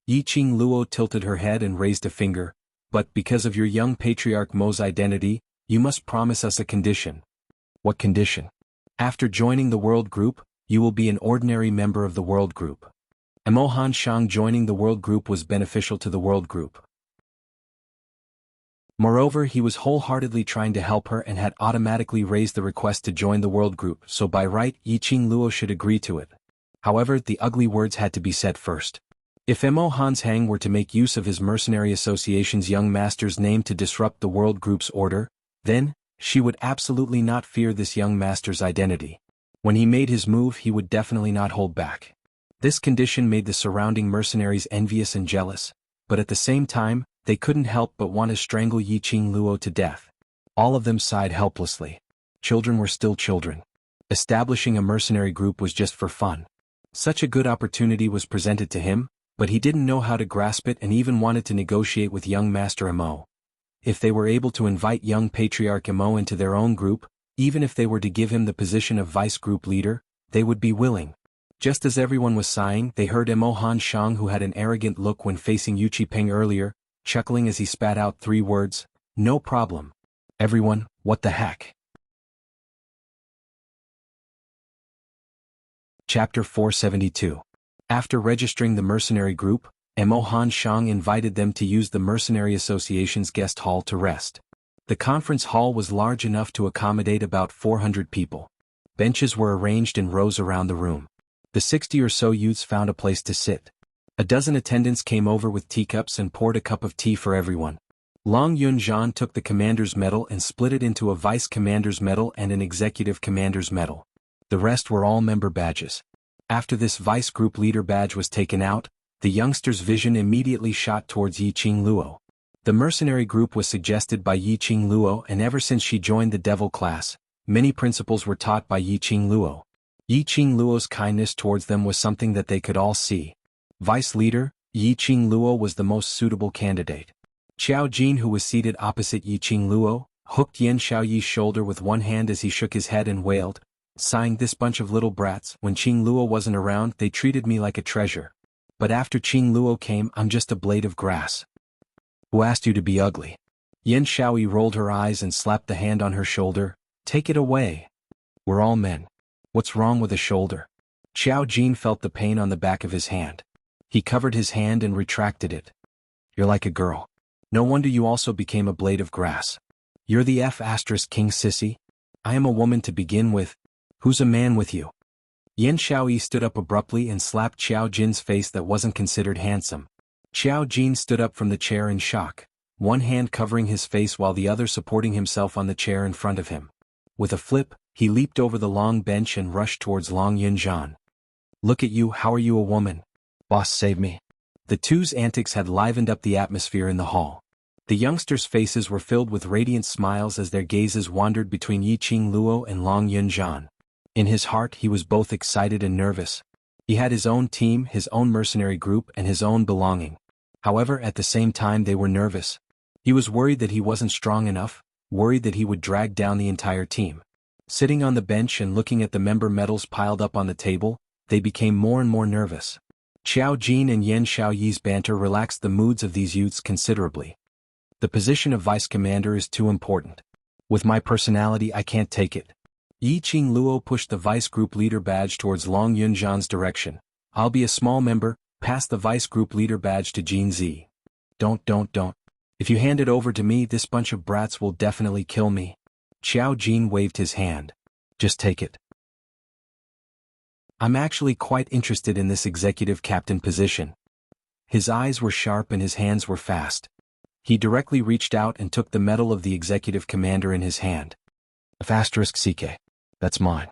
Yiqing Luo tilted her head and raised a finger, but because of your young patriarch Mo's identity, you must promise us a condition. What condition? After joining the world group, you will be an ordinary member of the world group. Emo Han Shang joining the world group was beneficial to the world group. Moreover, he was wholeheartedly trying to help her and had automatically raised the request to join the world group, so by right, Yiqing Luo should agree to it. However, the ugly words had to be said first. If Emo Hans Hang were to make use of his mercenary association's young master's name to disrupt the world group's order, then, she would absolutely not fear this young master's identity. When he made his move, he would definitely not hold back. This condition made the surrounding mercenaries envious and jealous, but at the same time, they couldn't help but want to strangle Yiqing Luo to death. All of them sighed helplessly. Children were still children. Establishing a mercenary group was just for fun. Such a good opportunity was presented to him, but he didn't know how to grasp it and even wanted to negotiate with young Master Mo. If they were able to invite young Patriarch Mo into their own group, even if they were to give him the position of vice group leader, they would be willing. Just as everyone was sighing, they heard Emo Han Shang, who had an arrogant look when facing Yu Qipeng earlier, chuckling as he spat out 3 words, "No problem. Everyone, what the heck?" Chapter 472. After registering the mercenary group, Emo Han Shang invited them to use the Mercenary Association's guest hall to rest. The conference hall was large enough to accommodate about 400 people. Benches were arranged in rows around the room. The 60 or so youths found a place to sit. A dozen attendants came over with teacups and poured a cup of tea for everyone. Long Yunzhan took the commander's medal and split it into a vice commander's medal and an executive commander's medal. The rest were all member badges. After this vice group leader badge was taken out, the youngster's vision immediately shot towards Yiqing Luo. The mercenary group was suggested by Yiqing Luo, and ever since she joined the devil class, many principles were taught by Yiqing Luo. Yiqing Luo's kindness towards them was something that they could all see. Vice leader, Yiqing Luo was the most suitable candidate. Xiao Jin, who was seated opposite Yiqing Luo, hooked Yan Xiaoyi's shoulder with one hand as he shook his head and wailed, sighing, "This bunch of little brats, when Qing Luo wasn't around, they treated me like a treasure. But after Qing Luo came, I'm just a blade of grass." "Who asked you to be ugly?" Yan Xiaoyi rolled her eyes and slapped the hand on her shoulder. "Take it away. We're all men. What's wrong with a shoulder?" Xiao Jin felt the pain on the back of his hand. He covered his hand and retracted it. "You're like a girl. No wonder you also became a blade of grass. You're the King sissy. I am a woman to begin with. Who's a man with you?" Yan Xiaoyi stood up abruptly and slapped Xiao Jin's face that wasn't considered handsome. Xiao Jin stood up from the chair in shock, one hand covering his face while the other supporting himself on the chair in front of him. With a flip, he leaped over the long bench and rushed towards Long Yunzhan. "Look at you, how are you a woman? Boss, save me." The two's antics had livened up the atmosphere in the hall. The youngsters' faces were filled with radiant smiles as their gazes wandered between Yiqing Luo and Long Yunzhan. In his heart he was both excited and nervous. He had his own team, his own mercenary group, and his own belonging. However, at the same time they were nervous. He was worried that he wasn't strong enough, worried that he would drag down the entire team. Sitting on the bench and looking at the member medals piled up on the table, they became more and more nervous. Xiao Jin and Yan Xiaoyi's banter relaxed the moods of these youths considerably. The position of vice commander is too important. With my personality I can't take it. Yiqing Luo pushed the vice group leader badge towards Long Yunzhan's direction. I'll be a small member, pass the vice group leader badge to Jin Zi. Don't. If you hand it over to me, this bunch of brats will definitely kill me. Xiao Jin waved his hand. Just take it. I'm actually quite interested in this executive captain position. His eyes were sharp and his hands were fast. He directly reached out and took the medal of the executive commander in his hand. *CK. That's mine.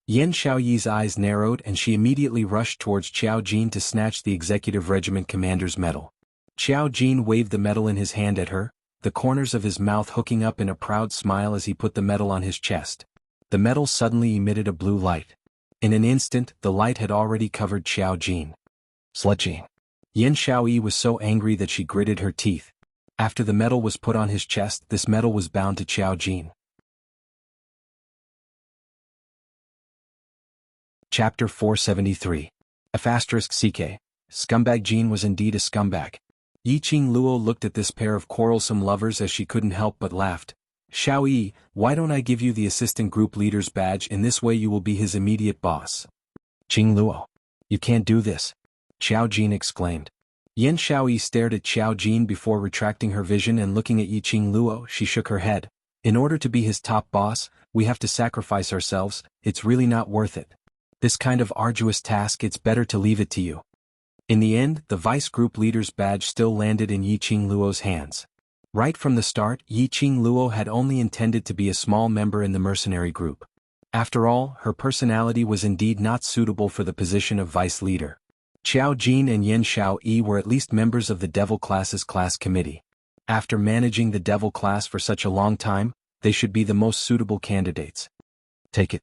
Yan Xiaoyi's eyes narrowed and she immediately rushed towards Xiao Jin to snatch the executive regiment commander's medal. Xiao Jin waved the medal in his hand at her, the corners of his mouth hooking up in a proud smile as he put the medal on his chest. The medal suddenly emitted a blue light. In an instant, the light had already covered Xiao Jin. Sledging. Yan Xiaoyi was so angry that she gritted her teeth. After the medal was put on his chest, this medal was bound to Xiao Jin. Chapter 473. *CK. Scumbag Jin was indeed a scumbag. Yiqing Luo looked at this pair of quarrelsome lovers as she couldn't help but laughed. Xiaoyi, why don't I give you the assistant group leader's badge? In this way you will be his immediate boss. Qing Luo. You can't do this. Xiao Jin exclaimed. Yan Xiaoyi stared at Xiao Jin before retracting her vision and looking at Yiqing Luo. She shook her head. In order to be his top boss, we have to sacrifice ourselves. It's really not worth it. This kind of arduous task, it's better to leave it to you. In the end, the vice group leader's badge still landed in Yiqing Luo's hands. Right from the start, Yiqing Luo had only intended to be a small member in the mercenary group. After all, her personality was indeed not suitable for the position of vice leader. Xiao Jin and Yan Xiaoyi were at least members of the Devil Class's class committee. After managing the Devil Class for such a long time, they should be the most suitable candidates. Take it.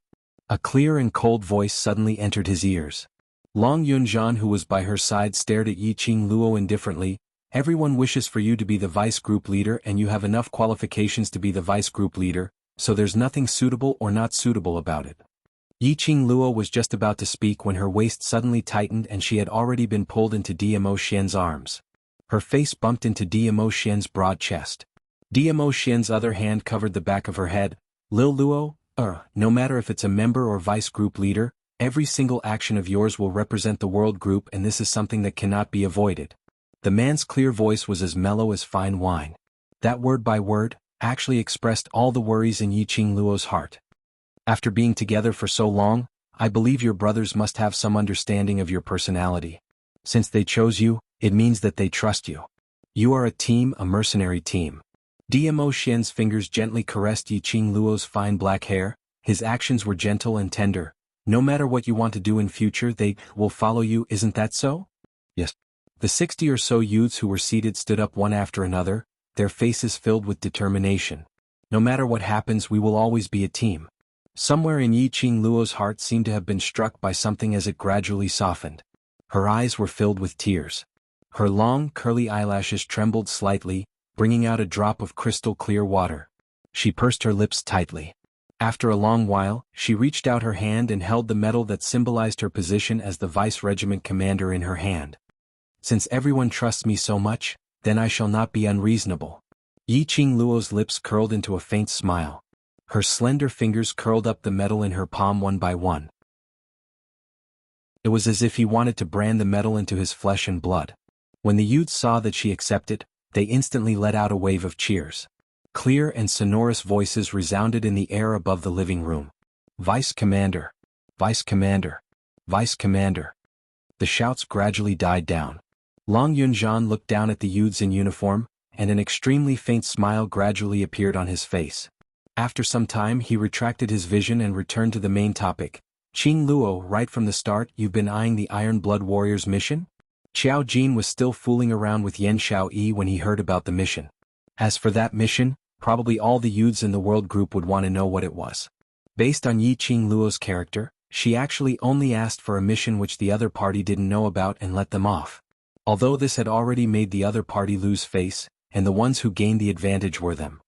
A clear and cold voice suddenly entered his ears. Long Yunzhan, who was by her side, stared at Yiqing Luo indifferently. Everyone wishes for you to be the vice group leader and you have enough qualifications to be the vice group leader, so there's nothing suitable or not suitable about it. Yiqing Luo was just about to speak when her waist suddenly tightened and she had already been pulled into Dmo Xian's arms. Her face bumped into Dmo Xian's broad chest. Dmo Xian's other hand covered the back of her head. Lil Luo, no matter if it's a member or vice group leader, every single action of yours will represent the world group and this is something that cannot be avoided. The man's clear voice was as mellow as fine wine. That word by word actually expressed all the worries in Yiqing Luo's heart. After being together for so long, I believe your brothers must have some understanding of your personality. Since they chose you, it means that they trust you. You are a team, a mercenary team. Dmo Xian's fingers gently caressed Yiqing Luo's fine black hair. His actions were gentle and tender. No matter what you want to do in future, they will follow you, isn't that so? Yes. The 60 or so youths who were seated stood up one after another, their faces filled with determination. No matter what happens, we will always be a team. Somewhere in Yiqing Luo's heart seemed to have been struck by something as it gradually softened. Her eyes were filled with tears. Her long, curly eyelashes trembled slightly, bringing out a drop of crystal clear water. She pursed her lips tightly. After a long while, she reached out her hand and held the medal that symbolized her position as the vice regiment commander in her hand. Since everyone trusts me so much, then I shall not be unreasonable. Yiqing Luo's lips curled into a faint smile. Her slender fingers curled up the medal in her palm one by one. It was as if he wanted to brand the medal into his flesh and blood. When the youths saw that she accepted, they instantly let out a wave of cheers. Clear and sonorous voices resounded in the air above the living room. Vice Commander! Vice Commander! Vice Commander! The shouts gradually died down. Long Yunzhan looked down at the youths in uniform, and an extremely faint smile gradually appeared on his face. After some time he retracted his vision and returned to the main topic. Qing Luo, right from the start you've been eyeing the Iron Blood Warriors mission? Xiao Jin was still fooling around with Yan Xiaoyi when he heard about the mission. As for that mission, probably all the youths in the world group would want to know what it was. Based on Yi Qing Luo's character, she actually only asked for a mission which the other party didn't know about and let them off. Although this had already made the other party lose face, and the ones who gained the advantage were them.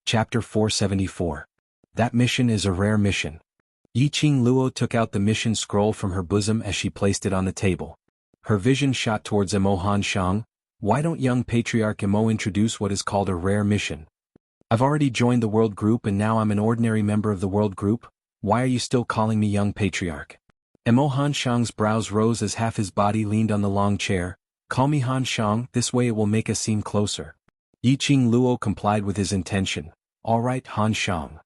Chapter 474. That mission is a rare mission. Yi Qing Luo took out the mission scroll from her bosom as she placed it on the table. Her vision shot towards Imo Han Shang. Why don't young Patriarch Imo introduce what is called a rare mission? I've already joined the world group and now I'm an ordinary member of the world group. Why are you still calling me young Patriarch? Imo Han Shang's brows rose as half his body leaned on the long chair. Call me Han Shang, this way it will make us seem closer. Yi Qing Luo complied with his intention. All right, Han Shang.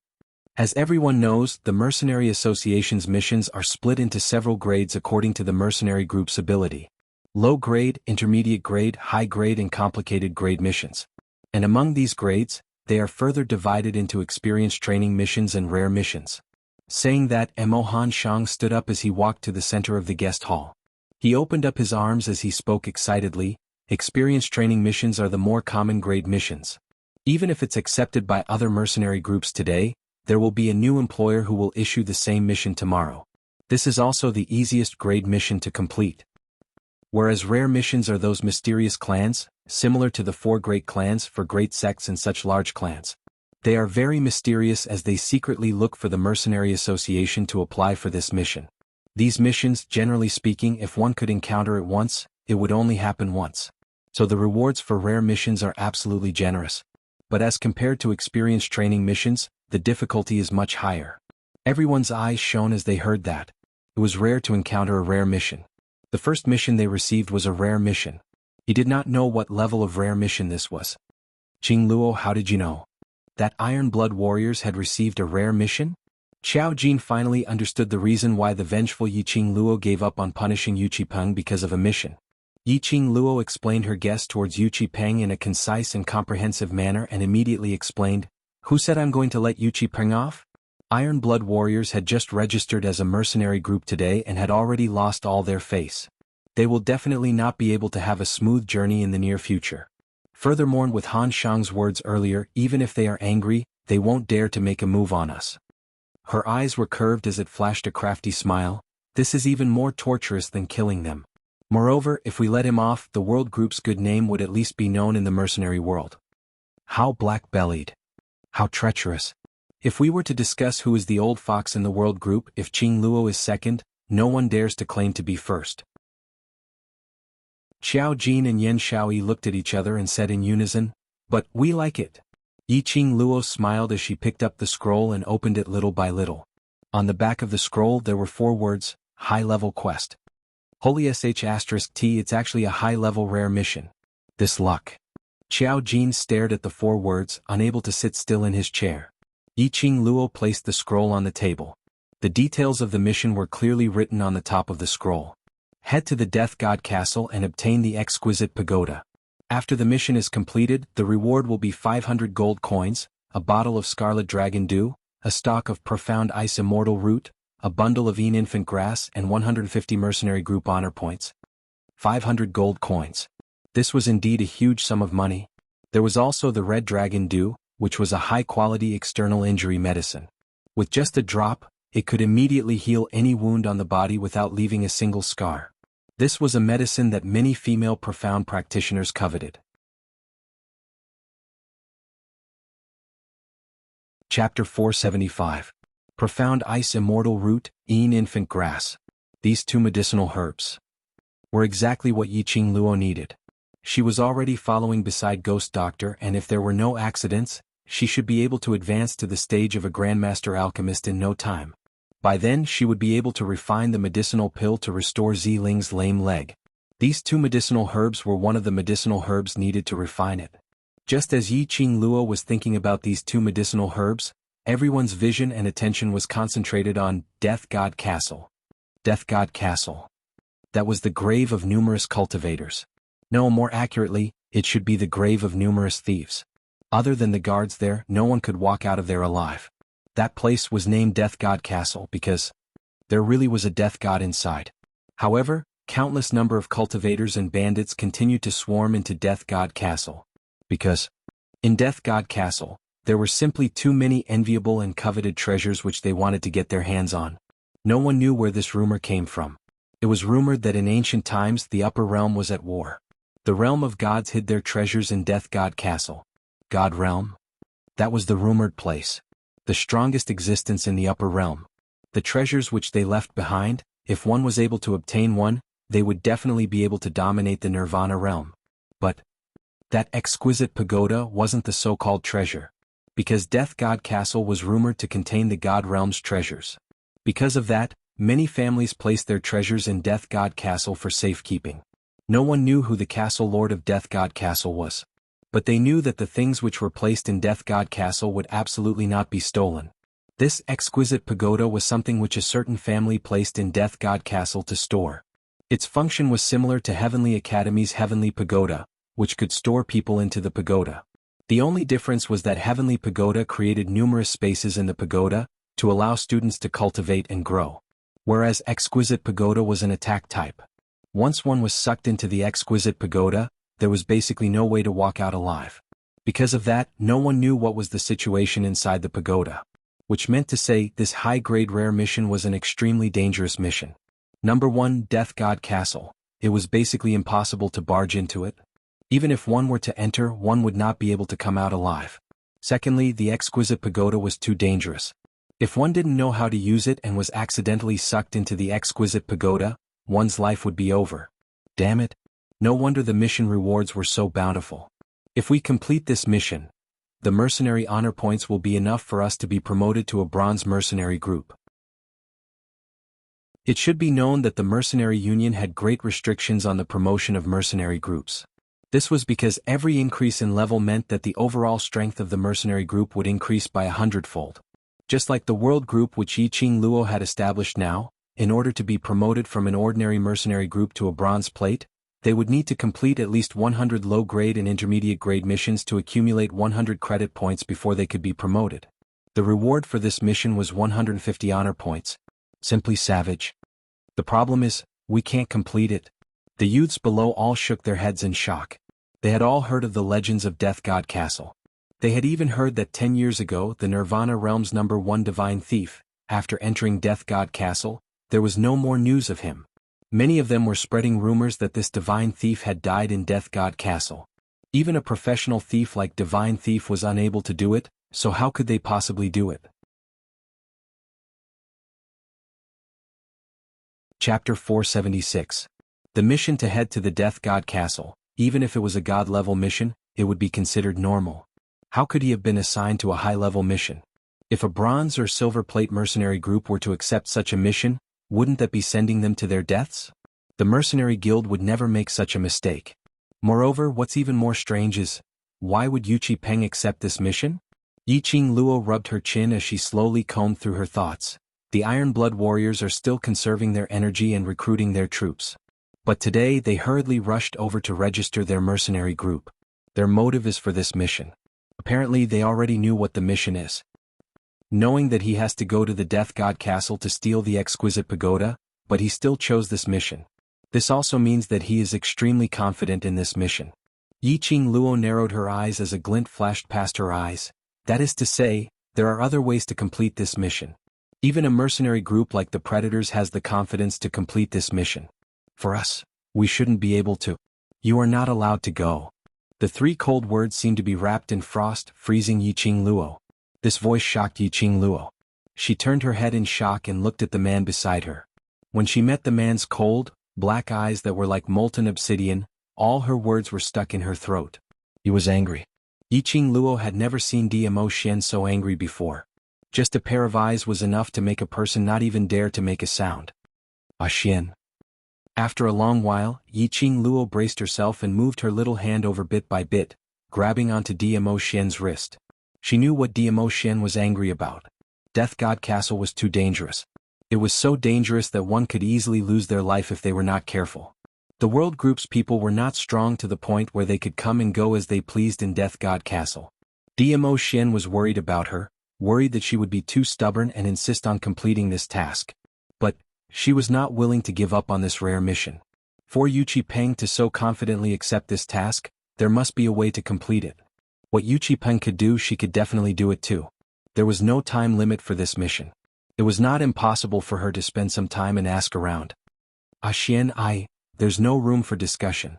As everyone knows, the Mercenary Association's missions are split into several grades according to the mercenary group's ability. Low grade, intermediate grade, high grade and complicated grade missions. And among these grades, they are further divided into experience training missions and rare missions. Saying that, Imo Han Shang stood up as he walked to the center of the guest hall. He opened up his arms as he spoke excitedly. Experience training missions are the more common grade missions. Even if it's accepted by other mercenary groups today, there will be a new employer who will issue the same mission tomorrow. This is also the easiest grade mission to complete. Whereas rare missions are those mysterious clans, similar to the 4 great clans for great sects and such large clans. They are very mysterious as they secretly look for the Mercenary Association to apply for this mission. These missions, generally speaking, if one could encounter it once, it would only happen once. So the rewards for rare missions are absolutely generous. But as compared to experience training missions, the difficulty is much higher. Everyone's eyes shone as they heard that. It was rare to encounter a rare mission. The first mission they received was a rare mission. He did not know what level of rare mission this was. Qing Luo, how did you know? That Iron Blood warriors had received a rare mission? Xiao Jin finally understood the reason why the vengeful Yi Qing Luo gave up on punishing Yu Qipeng because of a mission. Yi Qing Luo explained her guess towards Yu Qipeng in a concise and comprehensive manner and immediately explained, who said I'm going to let Yu Qipeng off? Iron Blood warriors had just registered as a mercenary group today and had already lost all their face. They will definitely not be able to have a smooth journey in the near future. Furthermore, with Han Shang's words earlier, even if they are angry, they won't dare to make a move on us. Her eyes were curved as it flashed a crafty smile. This is even more torturous than killing them. Moreover, if we let him off, the world group's good name would at least be known in the mercenary world. How black-bellied. How treacherous. If we were to discuss who is the old fox in the world group, if Qing Luo is second, no one dares to claim to be first. Xiao Jin and Yan Shaoyi looked at each other and said in unison, but we like it. Yi Qing Luo smiled as she picked up the scroll and opened it little by little. On the back of the scroll there were 4 words, high-level quest. Holy sh*T, it's actually a high-level rare mission. This luck. Xiao Jin stared at the 4 words, unable to sit still in his chair. Yi Qing Luo placed the scroll on the table. The details of the mission were clearly written on the top of the scroll. Head to the Death God Castle and obtain the exquisite pagoda. After the mission is completed, the reward will be 500 gold coins, a bottle of scarlet dragon dew, a stalk of profound ice immortal root, a bundle of infant grass and 150 mercenary group honor points. 500 gold coins. This was indeed a huge sum of money. There was also the red dragon dew, which was a high-quality external injury medicine. With just a drop, it could immediately heal any wound on the body without leaving a single scar. This was a medicine that many female profound practitioners coveted. Chapter 475. Profound Ice Immortal Root, Infant Grass. These 2 medicinal herbs were exactly what Yi Qing Luo needed. She was already following beside Ghost Doctor, and if there were no accidents, she should be able to advance to the stage of a Grandmaster Alchemist in no time. By then she would be able to refine the medicinal pill to restore Ziling's lame leg. These 2 medicinal herbs were one of the medicinal herbs needed to refine it. Just as Yi Qing Luo was thinking about these 2 medicinal herbs, everyone's vision and attention was concentrated on Death God Castle. Death God Castle. That was the grave of numerous cultivators. No, more accurately, it should be the grave of numerous thieves. Other than the guards there, no one could walk out of there alive. That place was named Death God Castle because there really was a death god inside. However, countless number of cultivators and bandits continued to swarm into Death God Castle. Because, in Death God Castle, there were simply too many enviable and coveted treasures which they wanted to get their hands on. No one knew where this rumor came from. It was rumored that in ancient times the upper realm was at war. The realm of gods hid their treasures in Death God Castle. God realm? That was the rumored place. The strongest existence in the upper realm. The treasures which they left behind, if one was able to obtain one, they would definitely be able to dominate the Nirvana realm. But that exquisite pagoda wasn't the so-called treasure. Because Death God Castle was rumored to contain the God realm's treasures. Because of that, many families placed their treasures in Death God Castle for safekeeping. No one knew who the castle lord of Death God Castle was. But they knew that the things which were placed in Death God Castle would absolutely not be stolen. This exquisite pagoda was something which a certain family placed in Death God Castle to store. Its function was similar to Heavenly Academy's Heavenly Pagoda, which could store people into the pagoda. The only difference was that Heavenly Pagoda created numerous spaces in the pagoda to allow students to cultivate and grow. Whereas Exquisite Pagoda was an attack type. Once one was sucked into the Exquisite Pagoda, there was basically no way to walk out alive. Because of that, no one knew what was the situation inside the pagoda. Which meant to say, this high-grade rare mission was an extremely dangerous mission. Number 1, Death God Castle. It was basically impossible to barge into it. Even if one were to enter, one would not be able to come out alive. Secondly, the Exquisite Pagoda was too dangerous. If one didn't know how to use it and was accidentally sucked into the Exquisite Pagoda, one's life would be over. Damn it. No wonder the mission rewards were so bountiful. If we complete this mission, the mercenary honor points will be enough for us to be promoted to a bronze mercenary group. It should be known that the mercenary union had great restrictions on the promotion of mercenary groups. This was because every increase in level meant that the overall strength of the mercenary group would increase by 100-fold. Just like the world group which Yiqing Luo had established now, in order to be promoted from an ordinary mercenary group to a bronze plate, they would need to complete at least 100 low-grade and intermediate-grade missions to accumulate 100 credit points before they could be promoted. The reward for this mission was 150 honor points. Simply savage. The problem is, we can't complete it. The youths below all shook their heads in shock. They had all heard of the legends of Death God Castle. They had even heard that 10 years ago the Nirvana realm's number 1 divine thief, after entering Death God Castle, there was no more news of him. Many of them were spreading rumors that this divine thief had died in Death God Castle. Even a professional thief like Divine Thief was unable to do it, so how could they possibly do it? Chapter 476. The mission to head to the Death God Castle. Even if it was a god-level mission, it would be considered normal. How could he have been assigned to a high-level mission? If a bronze or silver plate mercenary group were to accept such a mission, wouldn't that be sending them to their deaths? The mercenary guild would never make such a mistake. Moreover, what's even more strange is, why would Yu Qipeng accept this mission? Yiqing Luo rubbed her chin as she slowly combed through her thoughts. The Iron Blood warriors are still conserving their energy and recruiting their troops. But today they hurriedly rushed over to register their mercenary group. Their motive is for this mission. Apparently they already knew what the mission is. Knowing that he has to go to the Death God Castle to steal the Exquisite Pagoda, but he still chose this mission. This also means that he is extremely confident in this mission. Yiqing Luo narrowed her eyes as a glint flashed past her eyes. That is to say, there are other ways to complete this mission. Even a mercenary group like the Predators has the confidence to complete this mission. For us, we shouldn't be able to. You are not allowed to go. The 3 cold words seemed to be wrapped in frost, freezing Yiqing Luo. This voice shocked Yiqing Luo. She turned her head in shock and looked at the man beside her. When she met the man's cold, black eyes that were like molten obsidian, all her words were stuck in her throat. He was angry. Yiqing Luo had never seen Dmo Xian so angry before. Just a pair of eyes was enough to make a person not even dare to make a sound. Ah Xian. After a long while, Yiqing Luo braced herself and moved her little hand over bit by bit, grabbing onto Dmo Xian's wrist. She knew what Dmo Xian was angry about. Death God Castle was too dangerous. It was so dangerous that one could easily lose their life if they were not careful. The world group's people were not strong to the point where they could come and go as they pleased in Death God Castle. Dmo Xian was worried about her, worried that she would be too stubborn and insist on completing this task. But she was not willing to give up on this rare mission. For Yuchi Peng to so confidently accept this task, there must be a way to complete it. What Yuchi Peng could do, she could definitely do it too. There was no time limit for this mission. It was not impossible for her to spend some time and ask around. Xian, there's no room for discussion.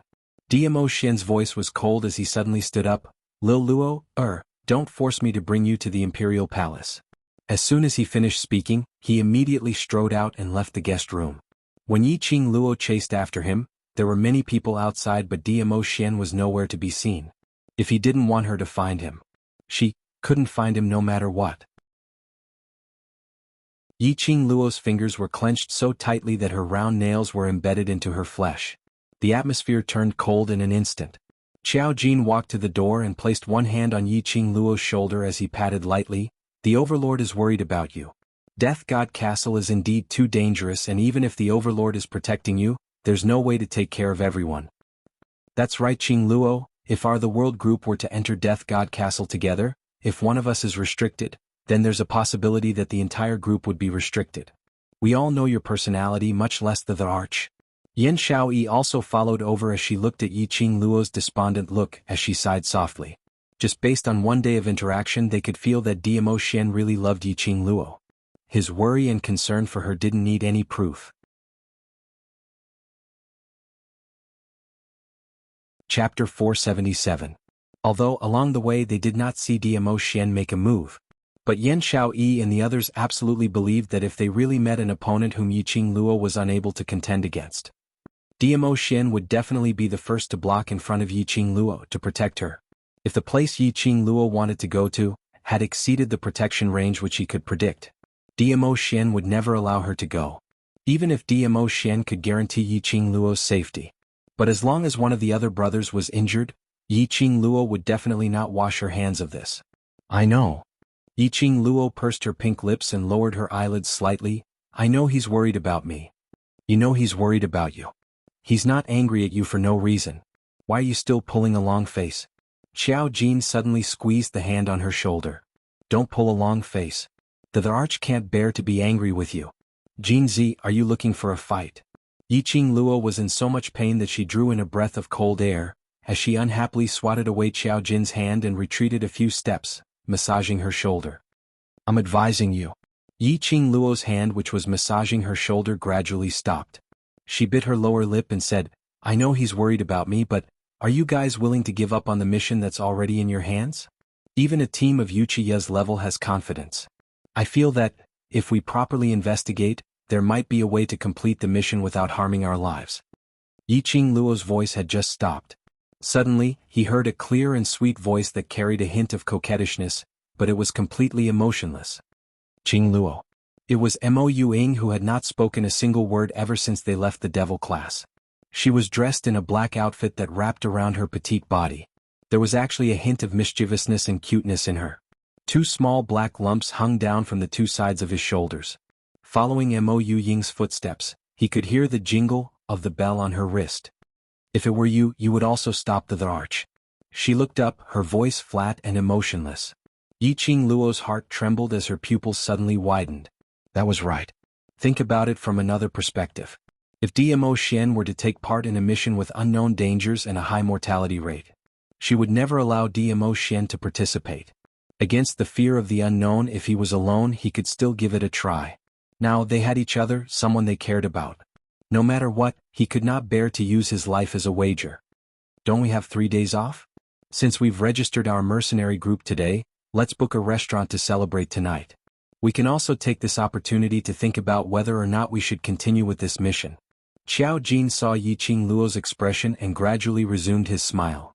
DMO Xian's voice was cold as he suddenly stood up. Lil Luo, don't force me to bring you to the Imperial Palace. As soon as he finished speaking, he immediately strode out and left the guest room. When Yiqing Luo chased after him, there were many people outside, but DMO Xian was nowhere to be seen. If he didn't want her to find him, she couldn't find him no matter what. Yiqing Luo's fingers were clenched so tightly that her round nails were embedded into her flesh. The atmosphere turned cold in an instant. Xiao Jin walked to the door and placed one hand on Yiqing Luo's shoulder as he patted lightly. The Overlord is worried about you. Death God Castle is indeed too dangerous, and even if the Overlord is protecting you, there's no way to take care of everyone. That's right, Qing Luo, if the world group were to enter Death God Castle together, if one of us is restricted, then there's a possibility that the entire group would be restricted. We all know your personality, much less the Arch. Yen Xiaoyi also followed over as she looked at Yiqing Luo's despondent look as she sighed softly. Just based on one day of interaction, they could feel that DMO Xian really loved Yiqing Luo. His worry and concern for her didn't need any proof. Chapter 477. Although along the way they did not see DMO Xian make a move, but Yen Xiaoyi and the others absolutely believed that if they really met an opponent whom Yiqing Luo was unable to contend against, DMO Xian would definitely be the first to block in front of Yiqing Luo to protect her. If the place Yiqing Luo wanted to go to had exceeded the protection range which he could predict, DMO Xian would never allow her to go, even if DMO Xian could guarantee Yiqing Luo's safety. But as long as one of the other brothers was injured, Yiqing Luo would definitely not wash her hands of this. I know. Yiqing Luo pursed her pink lips and lowered her eyelids slightly. I know he's worried about me. You know he's worried about you. He's not angry at you for no reason. Why are you still pulling a long face? Xiao Jin suddenly squeezed the hand on her shoulder. Don't pull a long face. The Arch can't bear to be angry with you. Jinzi, are you looking for a fight? Yiqing Luo was in so much pain that she drew in a breath of cold air, as she unhappily swatted away Xiao Jin's hand and retreated a few steps, massaging her shoulder. I'm advising you. Yiqing Luo's hand, which was massaging her shoulder, gradually stopped. She bit her lower lip and said, I know he's worried about me, but are you guys willing to give up on the mission that's already in your hands? Even a team of Wuxia's level has confidence. I feel that, if we properly investigate, there might be a way to complete the mission without harming our lives. Yiqing Luo's voice had just stopped. Suddenly, he heard a clear and sweet voice that carried a hint of coquettishness, but it was completely emotionless. Qing Luo. It was Mo Ying, who had not spoken a single word ever since they left the devil class. She was dressed in a black outfit that wrapped around her petite body. There was actually a hint of mischievousness and cuteness in her. 2 small black lumps hung down from the 2 sides of his shoulders. Following Mo Ying's footsteps, he could hear the jingle of the bell on her wrist. If it were you, you would also stop the Arch. She looked up, her voice flat and emotionless. Yiqing Luo's heart trembled as her pupils suddenly widened. That was right. Think about it from another perspective. If DMO Xian were to take part in a mission with unknown dangers and a high mortality rate, she would never allow DMO Xian to participate. Against the fear of the unknown, if he was alone, he could still give it a try. Now they had each other, someone they cared about. No matter what, he could not bear to use his life as a wager. Don't we have 3 days off? Since we've registered our mercenary group today, let's book a restaurant to celebrate tonight. We can also take this opportunity to think about whether or not we should continue with this mission. Xiao Jin saw Yiqing Luo's expression and gradually resumed his smile.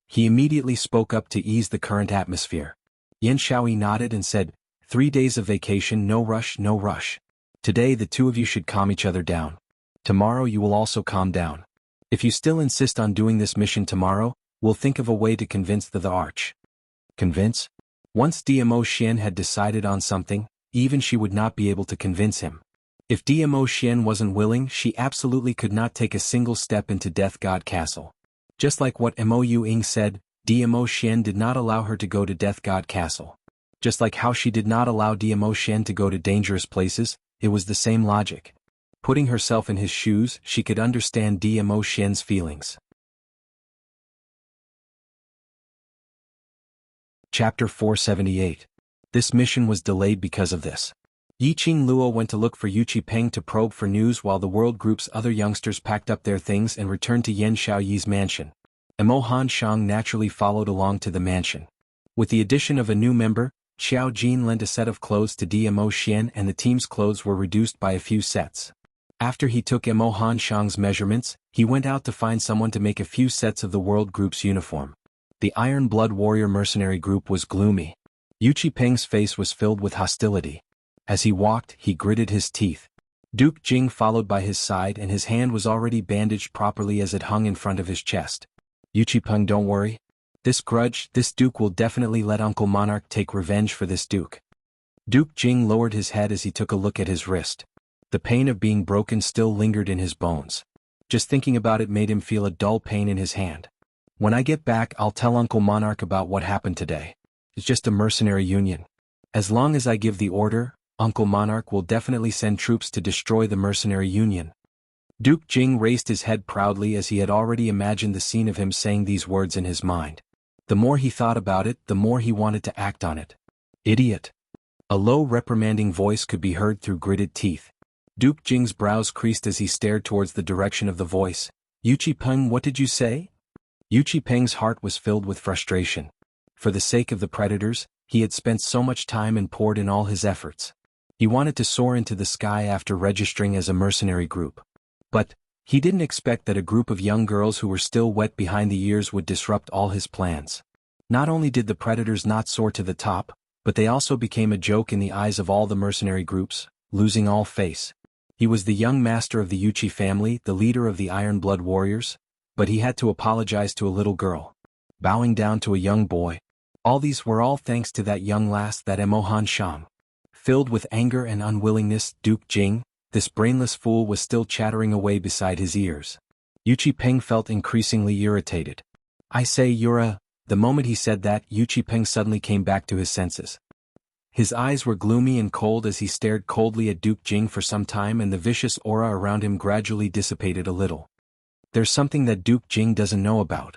He immediately spoke up to ease the current atmosphere. Yen Xiaoyi nodded and said, 3 days of vacation, no rush, no rush. Today the 2 of you should calm each other down. Tomorrow you will also calm down. If you still insist on doing this mission tomorrow, we'll think of a way to convince the Arch. Convince? Once DMO Xian had decided on something, even she would not be able to convince him. If DMO Xian wasn't willing, she absolutely could not take a single step into Death God Castle. Just like what Mo Ying said, DMO Xian did not allow her to go to Death God Castle. Just like how she did not allow DMO Xian to go to dangerous places, it was the same logic. Putting herself in his shoes, she could understand Dmo Xian's feelings. Chapter 478. This mission was delayed because of this. Yiqing Luo went to look for Yu Qipeng to probe for news while the world group's other youngsters packed up their things and returned to Yan Xiaoyi's mansion. Emo Han Shang naturally followed along to the mansion. With the addition of a new member, Xiao Jin lent a set of clothes to Dmo Xian and the team's clothes were reduced by a few sets. After he took Emo Han Shang's measurements, he went out to find someone to make a few sets of the world group's uniform. The Iron Blood Warrior mercenary group was gloomy. Yu Qipeng's face was filled with hostility. As he walked, he gritted his teeth. Duke Jing followed by his side and his hand was already bandaged properly as it hung in front of his chest. Yu Qipeng, don't worry. This Duke will definitely let Uncle Monarch take revenge for this Duke. Duke Jing lowered his head as he took a look at his wrist. The pain of being broken still lingered in his bones. Just thinking about it made him feel a dull pain in his hand. When I get back, I'll tell Uncle Monarch about what happened today. It's just a mercenary union. As long as I give the order, Uncle Monarch will definitely send troops to destroy the mercenary union. Duke Jing raised his head proudly as he had already imagined the scene of him saying these words in his mind. The more he thought about it, the more he wanted to act on it. Idiot! A low reprimanding voice could be heard through gritted teeth. Duke Jing's brows creased as he stared towards the direction of the voice. Yu Qipeng, what did you say? Yu Qipeng's heart was filled with frustration. For the sake of the predators, he had spent so much time and poured in all his efforts. He wanted to soar into the sky after registering as a mercenary group. But he didn't expect that a group of young girls who were still wet behind the ears would disrupt all his plans. Not only did the predators not soar to the top, but they also became a joke in the eyes of all the mercenary groups, losing all face. He was the young master of the Yuqi family, the leader of the Iron Blood Warriors, but he had to apologize to a little girl, bowing down to a young boy. All these were all thanks to that young lass, that Emo Han Shang. Filled with anger and unwillingness, Duke Jing, this brainless fool, was still chattering away beside his ears. Yu Qipeng felt increasingly irritated. I say, you're a... The moment he said that, Yu Qipeng suddenly came back to his senses. His eyes were gloomy and cold as he stared coldly at Duke Jing for some time, and the vicious aura around him gradually dissipated a little. There's something that Duke Jing doesn't know about.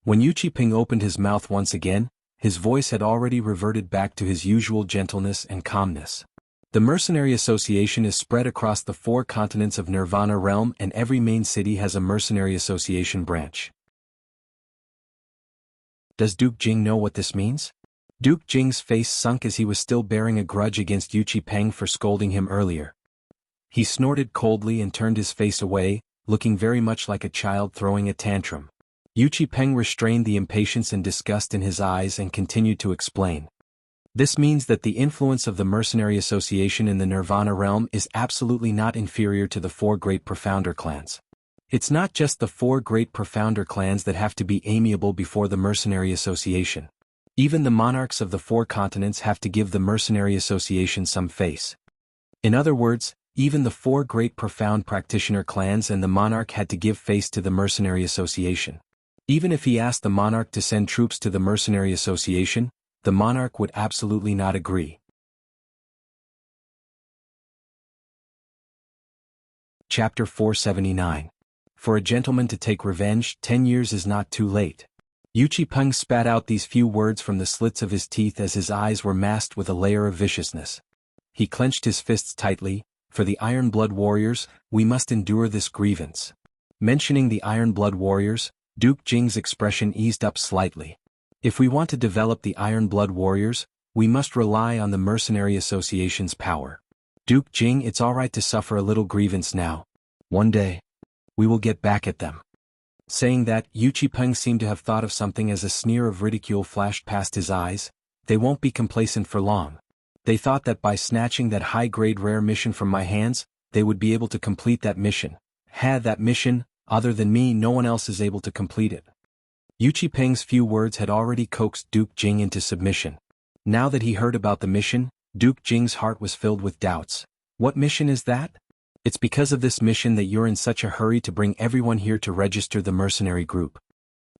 When Yu Qipeng opened his mouth once again, his voice had already reverted back to his usual gentleness and calmness. The Mercenary Association is spread across the 4 continents of Nirvana Realm, and every main city has a Mercenary Association branch. Does Duke Jing know what this means? Duke Jing's face sunk as he was still bearing a grudge against Yu Qipeng for scolding him earlier. He snorted coldly and turned his face away, looking very much like a child throwing a tantrum. Yu Qipeng restrained the impatience and disgust in his eyes and continued to explain. This means that the influence of the Mercenary Association in the Nirvana Realm is absolutely not inferior to the 4 great Profounder clans. It's not just the 4 great Profounder clans that have to be amiable before the Mercenary Association. Even the monarchs of the 4 continents have to give the Mercenary Association some face. In other words, even the 4 great profound practitioner clans and the monarch had to give face to the Mercenary Association. Even if he asked the monarch to send troops to the Mercenary Association, the monarch would absolutely not agree. Chapter 479. For a gentleman to take revenge, 10 years is not too late. Yu Qipeng spat out these few words from the slits of his teeth as his eyes were masked with a layer of viciousness. He clenched his fists tightly. For the Iron Blood Warriors, we must endure this grievance. Mentioning the Iron Blood Warriors, Duke Jing's expression eased up slightly. If we want to develop the Iron Blood Warriors, we must rely on the Mercenary Association's power. Duke Jing, it's alright to suffer a little grievance now. One day, we will get back at them. Saying that, Yu Qipeng seemed to have thought of something as a sneer of ridicule flashed past his eyes. They won't be complacent for long. They thought that by snatching that high-grade rare mission from my hands, they would be able to complete that mission. Had that mission, other than me, no one else is able to complete it. Yu Qipeng's few words had already coaxed Duke Jing into submission. Now that he heard about the mission, Duke Jing's heart was filled with doubts. What mission is that? It's because of this mission that you're in such a hurry to bring everyone here to register the mercenary group.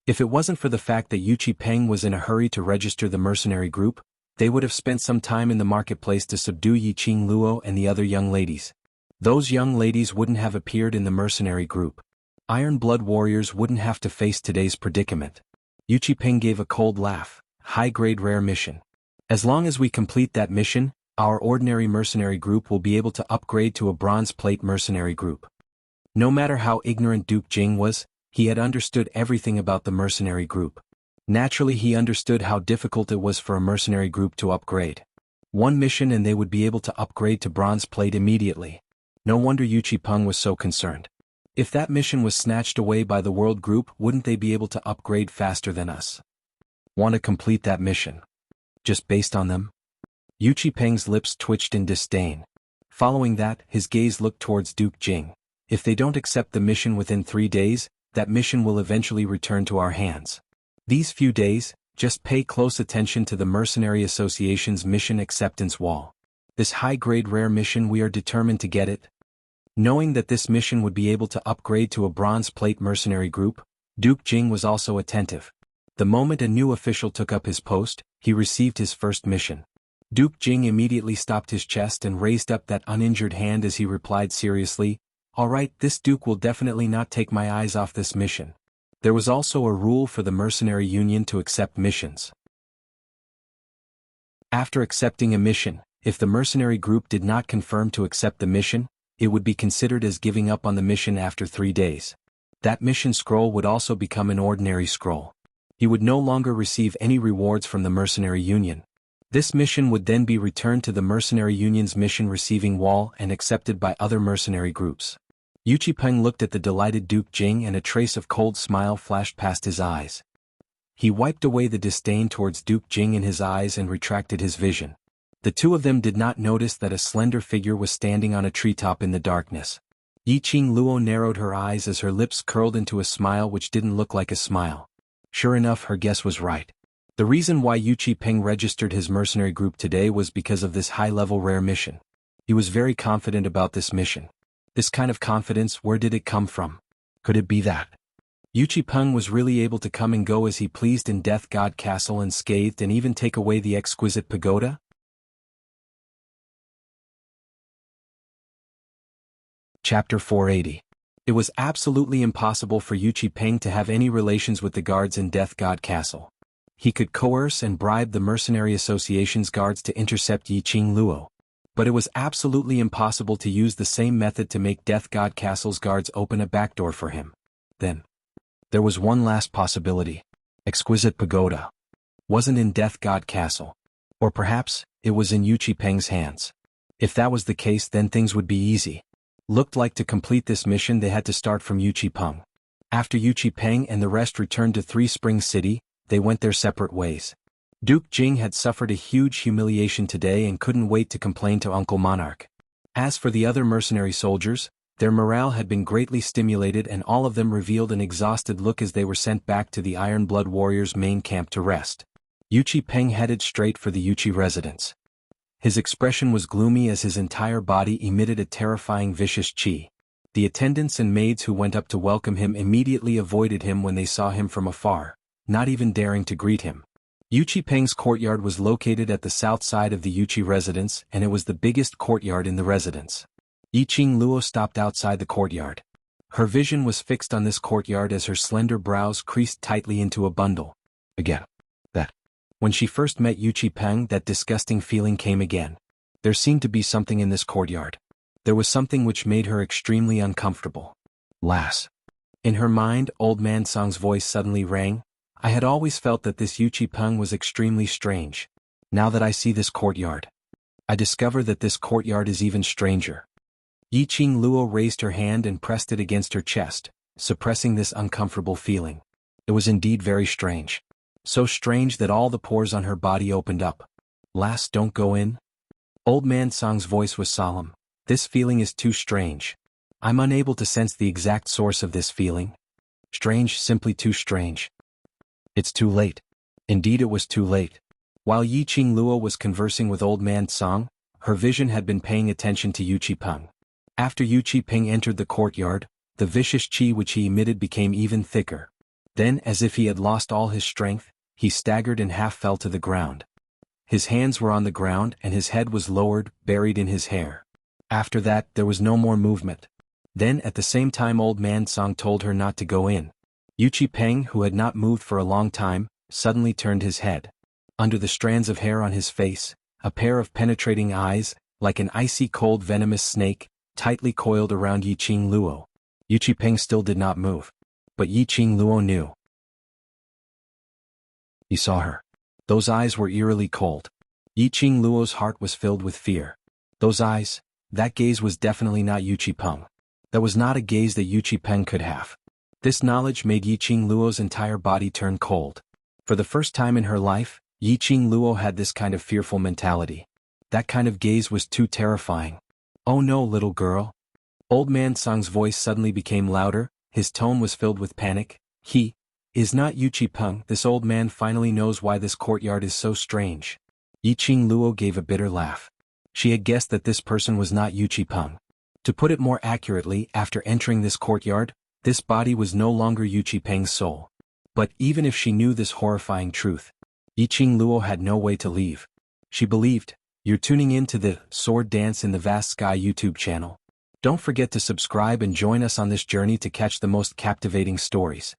If it wasn't for the fact that Yu Qipeng was in a hurry to register the mercenary group, they would have spent some time in the marketplace to subdue Yiqing Luo and the other young ladies. Those young ladies wouldn't have appeared in the mercenary group. Iron Blood warriors wouldn't have to face today's predicament. Yu Qipeng gave a cold laugh. High-grade rare mission. As long as we complete that mission, our ordinary mercenary group will be able to upgrade to a bronze plate mercenary group. No matter how ignorant Duke Jing was, he had understood everything about the mercenary group. Naturally, he understood how difficult it was for a mercenary group to upgrade. One mission and they would be able to upgrade to bronze plate immediately. No wonder Yu Qipeng was so concerned. If that mission was snatched away by the world group, wouldn't they be able to upgrade faster than us? Want to complete that mission? Just based on them? Yu Qipeng's lips twitched in disdain. Following that, his gaze looked towards Duke Jing. If they don't accept the mission within 3 days, that mission will eventually return to our hands. These few days, just pay close attention to the Mercenary Association's mission acceptance wall. This high-grade rare mission, we are determined to get it. Knowing that this mission would be able to upgrade to a bronze plate mercenary group, Duke Jing was also attentive. The moment a new official took up his post, he received his first mission. Duke Jing immediately stopped his chest and raised up that uninjured hand as he replied seriously, "All right, this Duke will definitely not take my eyes off this mission." There was also a rule for the Mercenary Union to accept missions. After accepting a mission, if the mercenary group did not confirm to accept the mission, it would be considered as giving up on the mission after 3 days. That mission scroll would also become an ordinary scroll. He would no longer receive any rewards from the Mercenary Union. This mission would then be returned to the Mercenary Union's mission receiving wall and accepted by other mercenary groups. Yu Qipeng looked at the delighted Duke Jing and a trace of cold smile flashed past his eyes. He wiped away the disdain towards Duke Jing in his eyes and retracted his vision. The two of them did not notice that a slender figure was standing on a treetop in the darkness. Yiqing Luo narrowed her eyes as her lips curled into a smile which didn't look like a smile. Sure enough, her guess was right. The reason why Yu Qipeng registered his mercenary group today was because of this high-level rare mission. He was very confident about this mission. This kind of confidence, where did it come from? Could it be that Yu Qipeng was really able to come and go as he pleased in Death God Castle unscathed and even take away the exquisite pagoda? Chapter 480. It was absolutely impossible for Yu Qipeng to have any relations with the guards in Death God Castle. He could coerce and bribe the Mercenary Association's guards to intercept Yiqing Luo. But it was absolutely impossible to use the same method to make Death God Castle's guards open a backdoor for him. Then, there was one last possibility. Exquisite Pagoda wasn't in Death God Castle. Or perhaps, it was in Yu Qipeng's hands. If that was the case, then things would be easy. Looked like to complete this mission they had to start from Yu Qipeng. After Yu Qipeng and the rest returned to Three Springs City, they went their separate ways. Duke Jing had suffered a huge humiliation today and couldn't wait to complain to Uncle Monarch. As for the other mercenary soldiers, their morale had been greatly stimulated and all of them revealed an exhausted look as they were sent back to the Iron Blood Warriors' main camp to rest. Yu Qipeng headed straight for the Yuqi residence. His expression was gloomy as his entire body emitted a terrifying vicious qi. The attendants and maids who went up to welcome him immediately avoided him when they saw him from afar, not even daring to greet him. Yu Qipeng's courtyard was located at the south side of the Yuqi residence and it was the biggest courtyard in the residence. Yiqing Luo stopped outside the courtyard. Her vision was fixed on this courtyard as her slender brows creased tightly into a bundle. Again. That. When she first met Yu Qipeng, that disgusting feeling came again. There seemed to be something in this courtyard. There was something which made her extremely uncomfortable. Lass. In her mind, Old Man Song's voice suddenly rang. I had always felt that this Yu Qipeng was extremely strange. Now that I see this courtyard, I discover that this courtyard is even stranger. Yiqing Luo raised her hand and pressed it against her chest, suppressing this uncomfortable feeling. It was indeed very strange. So strange that all the pores on her body opened up. Lass, don't go in. Old Man Song's voice was solemn. This feeling is too strange. I'm unable to sense the exact source of this feeling. Strange, simply too strange. It's too late. Indeed it was too late. While Yiqing Luo was conversing with Old Man Song, her vision had been paying attention to Yu Qipeng. After Yu Qipeng entered the courtyard, the vicious qi which he emitted became even thicker. Then, as if he had lost all his strength, he staggered and half fell to the ground. His hands were on the ground and his head was lowered, buried in his hair. After that, there was no more movement. Then at the same time Old Man Song told her not to go in. Yuchi Peng, who had not moved for a long time, suddenly turned his head. Under the strands of hair on his face, a pair of penetrating eyes, like an icy cold venomous snake, tightly coiled around Yi Qing Luo. Yuchi Peng still did not move. But Yi Qing Luo knew. He saw her. Those eyes were eerily cold. Yi Qing Luo's heart was filled with fear. Those eyes, that gaze was definitely not Yuchi Peng. That was not a gaze that Yuchi Peng could have. This knowledge made Yi Qing Luo's entire body turn cold. For the first time in her life, Yi Qing Luo had this kind of fearful mentality. That kind of gaze was too terrifying. "Oh no, little girl." Old Man Song's voice suddenly became louder, his tone was filled with panic. "He is not Yuchi Peng." This old man finally knows why this courtyard is so strange. Yi Qing Luo gave a bitter laugh. She had guessed that this person was not Yuchi Peng. To put it more accurately, after entering this courtyard, this body was no longer Yuchi Peng's soul. But even if she knew this horrifying truth, Yi Qing Luo had no way to leave. She believed. You're tuning in to the Sword Dance in the Vast Sky YouTube channel. Don't forget to subscribe and join us on this journey to catch the most captivating stories.